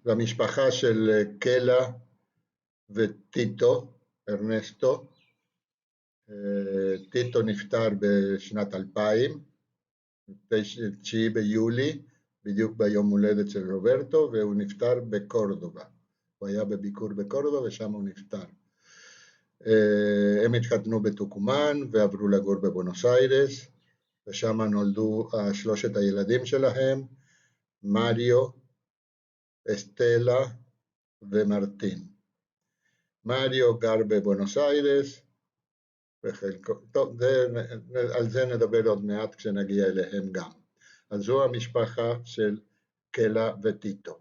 למשפחה של קלה וטיטו, ארנסטו. טיטו נפטר בשנת 2000, 9 ביולי, בדיוק ביום הולדת של רוברטו, והוא נפטר בקורדובה. הוא היה בביקור בקורדובה ושם הוא נפטר. הם התחתנו בטוקומן ועברו לגור בבונוס איירס, ושם נולדו 3 הילדים שלהם, מריו, אסטלה ומרטין. מריו גר בבונוס איירס, טוב, על זה נדבר עוד מעט כשנגיע אליהם גם. אז זו המשפחה של קלה וטיטו.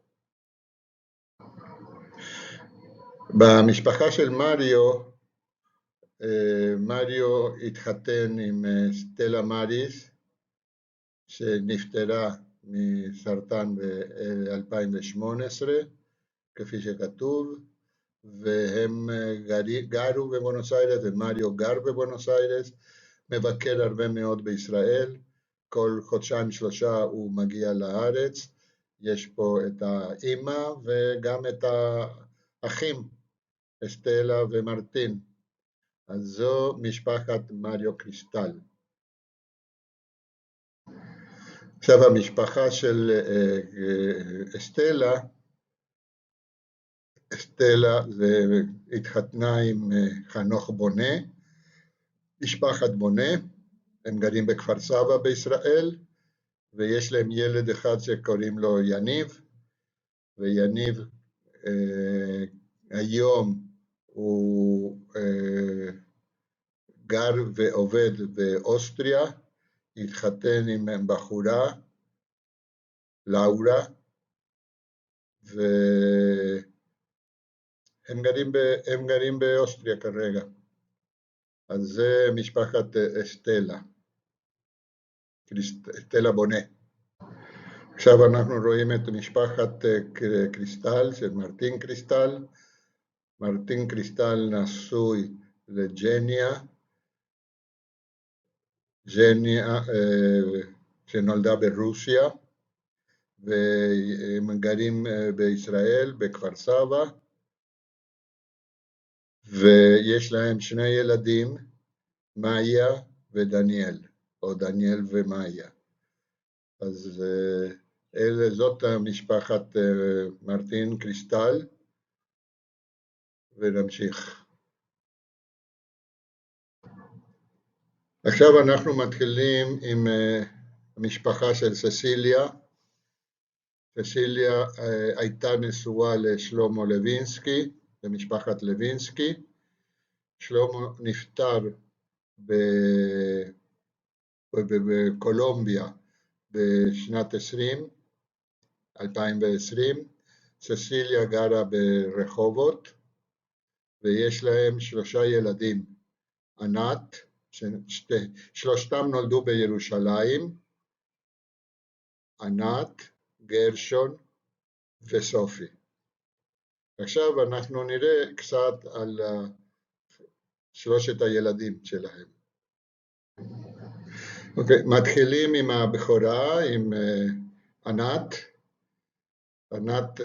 במשפחה של מריו התחתן עם סטלה מריס, שנפטרה מסרטן ב-2018, כפי שכתוב, והם גרו בבונוס איירס, ומריו גר בבונוס איירס, מבקר הרבה מאוד בישראל, כל 2-3 הוא מגיע לארץ, יש פה את האמא וגם את האחים, אסטלה ומרטין. אז זו משפחת מריו קריסטל. עכשיו המשפחה של אסטלה התחתנה עם חנוך בונה, משפחת בונה, הם גרים בכפר סבא בישראל, ויש להם ילד אחד שקוראים לו יניב, ויניב היום הוא גר ועובד באוסטריה, התחתן עם בחורה, לאורה, והם גרים באוסטריה כרגע. אז זה משפחת אסטלה, אסטלה בונה. עכשיו אנחנו רואים את משפחת קריסטל, של מרטין קריסטל. מרטין קריסטל נשוי לג'ניה, שנולדה ברוסיה, והם גרים בישראל, בכפר סבא, ויש להם 2 ילדים, מאיה ודניאל, או דניאל ומאיה. אז זאת משפחת מרטין קריסטל, ונמשיך. עכשיו אנחנו מתחילים עם המשפחה של ססיליה. ססיליה הייתה נשואה לשלמה לוינסקי, למשפחת לוינסקי. שלמה נפטר בקולומביה בשנת 2020. ססיליה גרה ברחובות, ויש להם 3 ילדים. ענת, 3 נולדו בירושלים, ענת, גרשון וסופי. עכשיו אנחנו נראה קצת על 3 הילדים שלהם. אוקיי, מתחילים עם הבכורה, עם ענת. ענת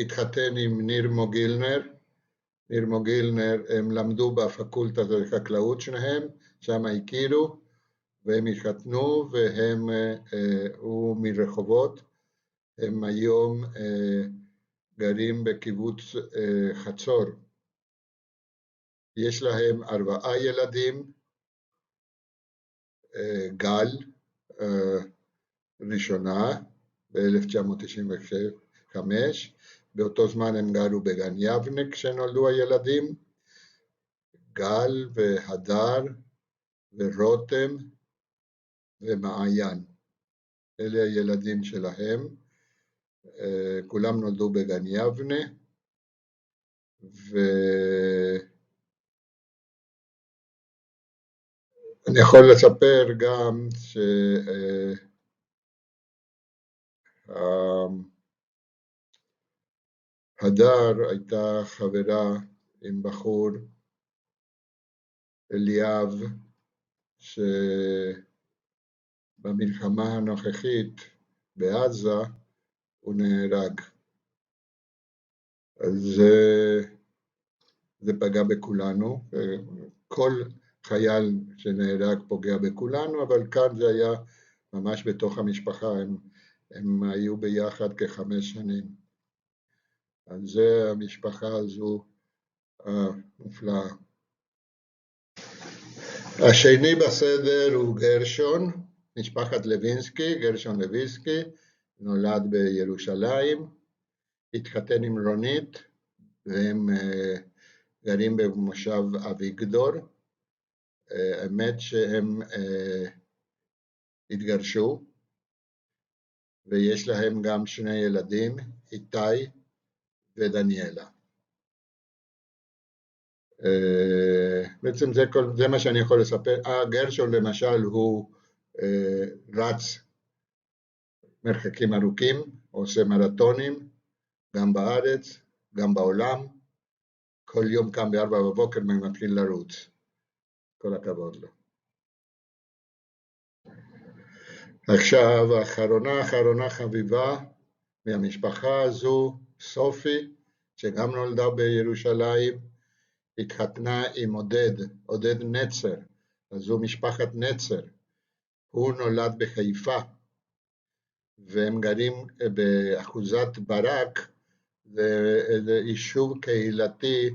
התחתן עם ניר מוגילנר. ניר מוגילנר, הם למדו בפקולטה של חקלאות שניהם, שם הכירו, והם התחתנו, הוא מרחובות. הם היום גרים בקיבוץ חצור. יש להם 4 ילדים, גל ראשונה ב-1995. באותו זמן הם גרו בגן יבנה כשנולדו הילדים, גל והדר ורותם ומעיין. אלה הילדים שלהם, כולם נולדו בגן יבנה, אני יכול לספר גם הדר הייתה חברה עם בחור אליאב, שבמלחמה הנוכחית בעזה הוא נהרג. אז זה פגע בכולנו, כל חייל שנהרג פוגע בכולנו, אבל כאן זה היה ממש בתוך המשפחה, הם היו ביחד כ5 שנים. אז זה המשפחה הזו המופלאה. השני בסדר הוא גרשון, משפחת לוינסקי, גרשון לוינסקי, נולד בירושלים, התחתן עם רונית, והם גרים במושב אביגדור. האמת שהם התגרשו, ויש להם גם 2 ילדים, איתי ודניאלה. בעצם זה מה שאני יכול לספר. גרשון למשל הוא רץ מרחקים ארוכים, עושה מרתונים, גם בארץ, גם בעולם. כל יום קם ב4 בבוקר ומתחיל לרוץ. כל הכבוד לו. עכשיו, האחרונה חביבה מהמשפחה הזו, סופי, שגם נולדה בירושלים, התחתנה עם עודד נצר, אז זו משפחת נצר. הוא נולד בחיפה, והם גרים באחוזת ברק, זה יישוב קהילתי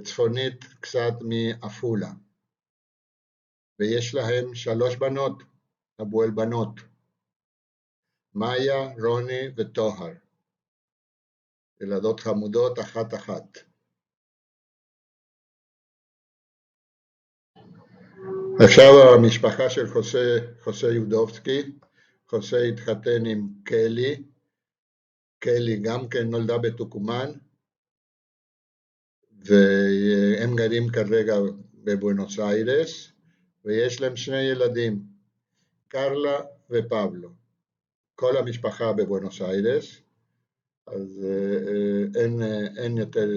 צפונית קצת מעפולה. ויש להם 3 בנות, אבואל בנות, מאיה, רוני וטוהר. ילדות חמודות אחת. עכשיו המשפחה של חוסה יודובסקי, חוסה התחתן עם קלי גם כן נולדה בטוקומן, והם גרים כרגע בבואנוס איירס, ויש להם 2 ילדים, קרלה ופבלו. כל המשפחה בבואנוס איירס, אז אין יותר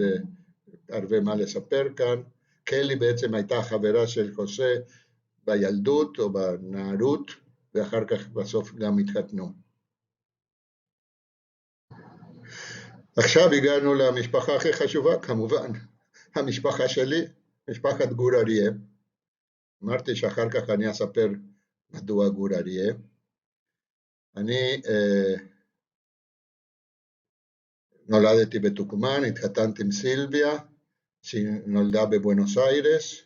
הרבה מה לספר כאן. קלי בעצם הייתה חברה של חוסה בילדות או בנערות, ואחר כך בסוף גם התחתנו. עכשיו הגענו למשפחה הכי חשובה, כמובן, המשפחה שלי, משפחת גור אריה. אמרתי שאחר כך אני אספר מדוע גור אריה. אני נולדתי בטוקומן, התחתנתי עם סילביה, שנולדה בבואנוס איירס,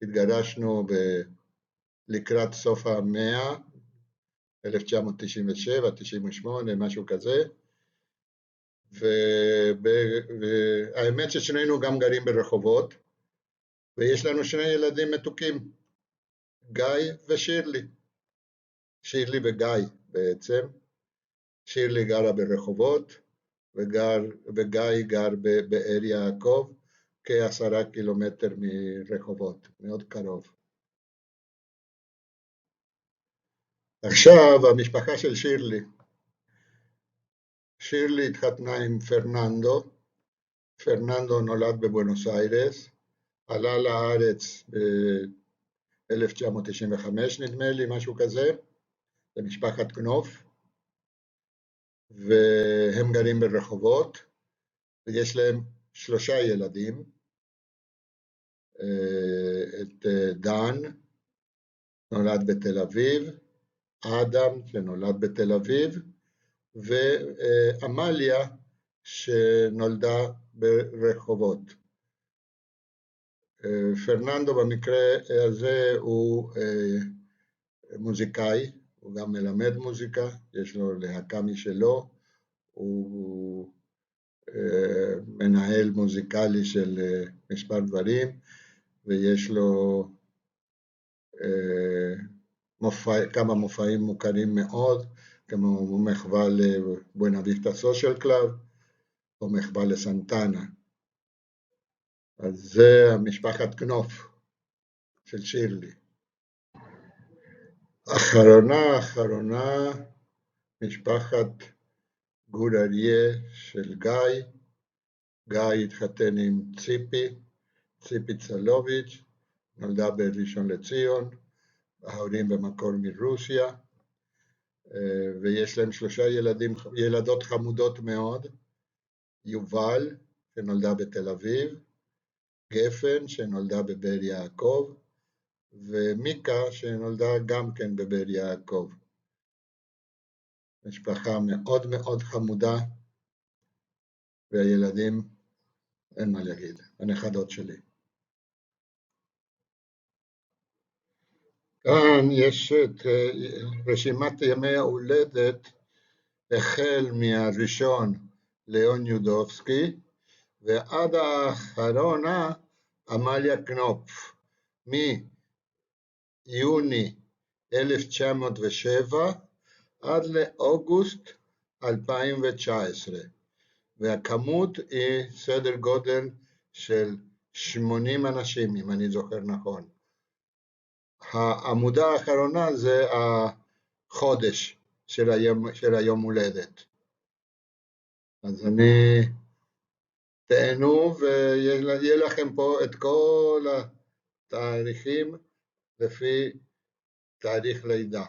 התגרשנו לקראת סוף המאה, 1997, 98, משהו כזה, והאמת ששנינו גם גרים ברחובות, ויש לנו 2 ילדים מתוקים, גיא ושירלי. שירלי וגיא בעצם. שירלי גרה ברחובות, וגיא גר באר יעקב, כ10 קילומטר מרחובות, מאוד קרוב. עכשיו המשפחה של שירלי התחתנה עם פרננדו. פרננדו נולד בבואנוס איירס, עלה לארץ ב-1995 נדמה לי, משהו כזה, למשפחת קנוף, והם גרים ברחובות, ויש להם 3 ילדים, את דן, נולד בתל אביב, אדם שנולד בתל אביב, ואמליה שנולדה ברחובות. פרננדו במקרה הזה הוא מוזיקאי, הוא גם מלמד מוזיקה, יש לו להקה משלו, הוא מנהל מוזיקלי של מספר דברים, ויש לו כמה מופעים מוכרים מאוד, כמו מחווה לבואנה ויסטה סושיאל קלאב, או מחווה לסנטנה. אז זה המשפחת קנופ של שירלי. אחרונה, משפחת גור אריה של גיא. גיא התחתן עם ציפי צלוביץ', נולדה בראשון לציון, ההורים במקור מרוסיה, ויש להם 3 ילדות חמודות מאוד, יובל, שנולדה בתל אביב, גפן, שנולדה בבאר יעקב, ומיקה, שנולדה גם כן בבאר יעקב. משפחה מאוד מאוד חמודה, והילדים, אין מה להגיד, הנכדות שלי. כאן יש את רשימת ימי ההולדת, החל מהראשון ליאון יודובסקי, ועד האחרונה עמליה קנופ, מיוני 1907 עד לאוגוסט 2019, והכמות היא סדר גודל של 80 אנשים, אם אני זוכר נכון. העמודה האחרונה זה החודש של היום הולדת. אז תהנו ויהיה לכם פה את כל התאריכים לפי תאריך לידה.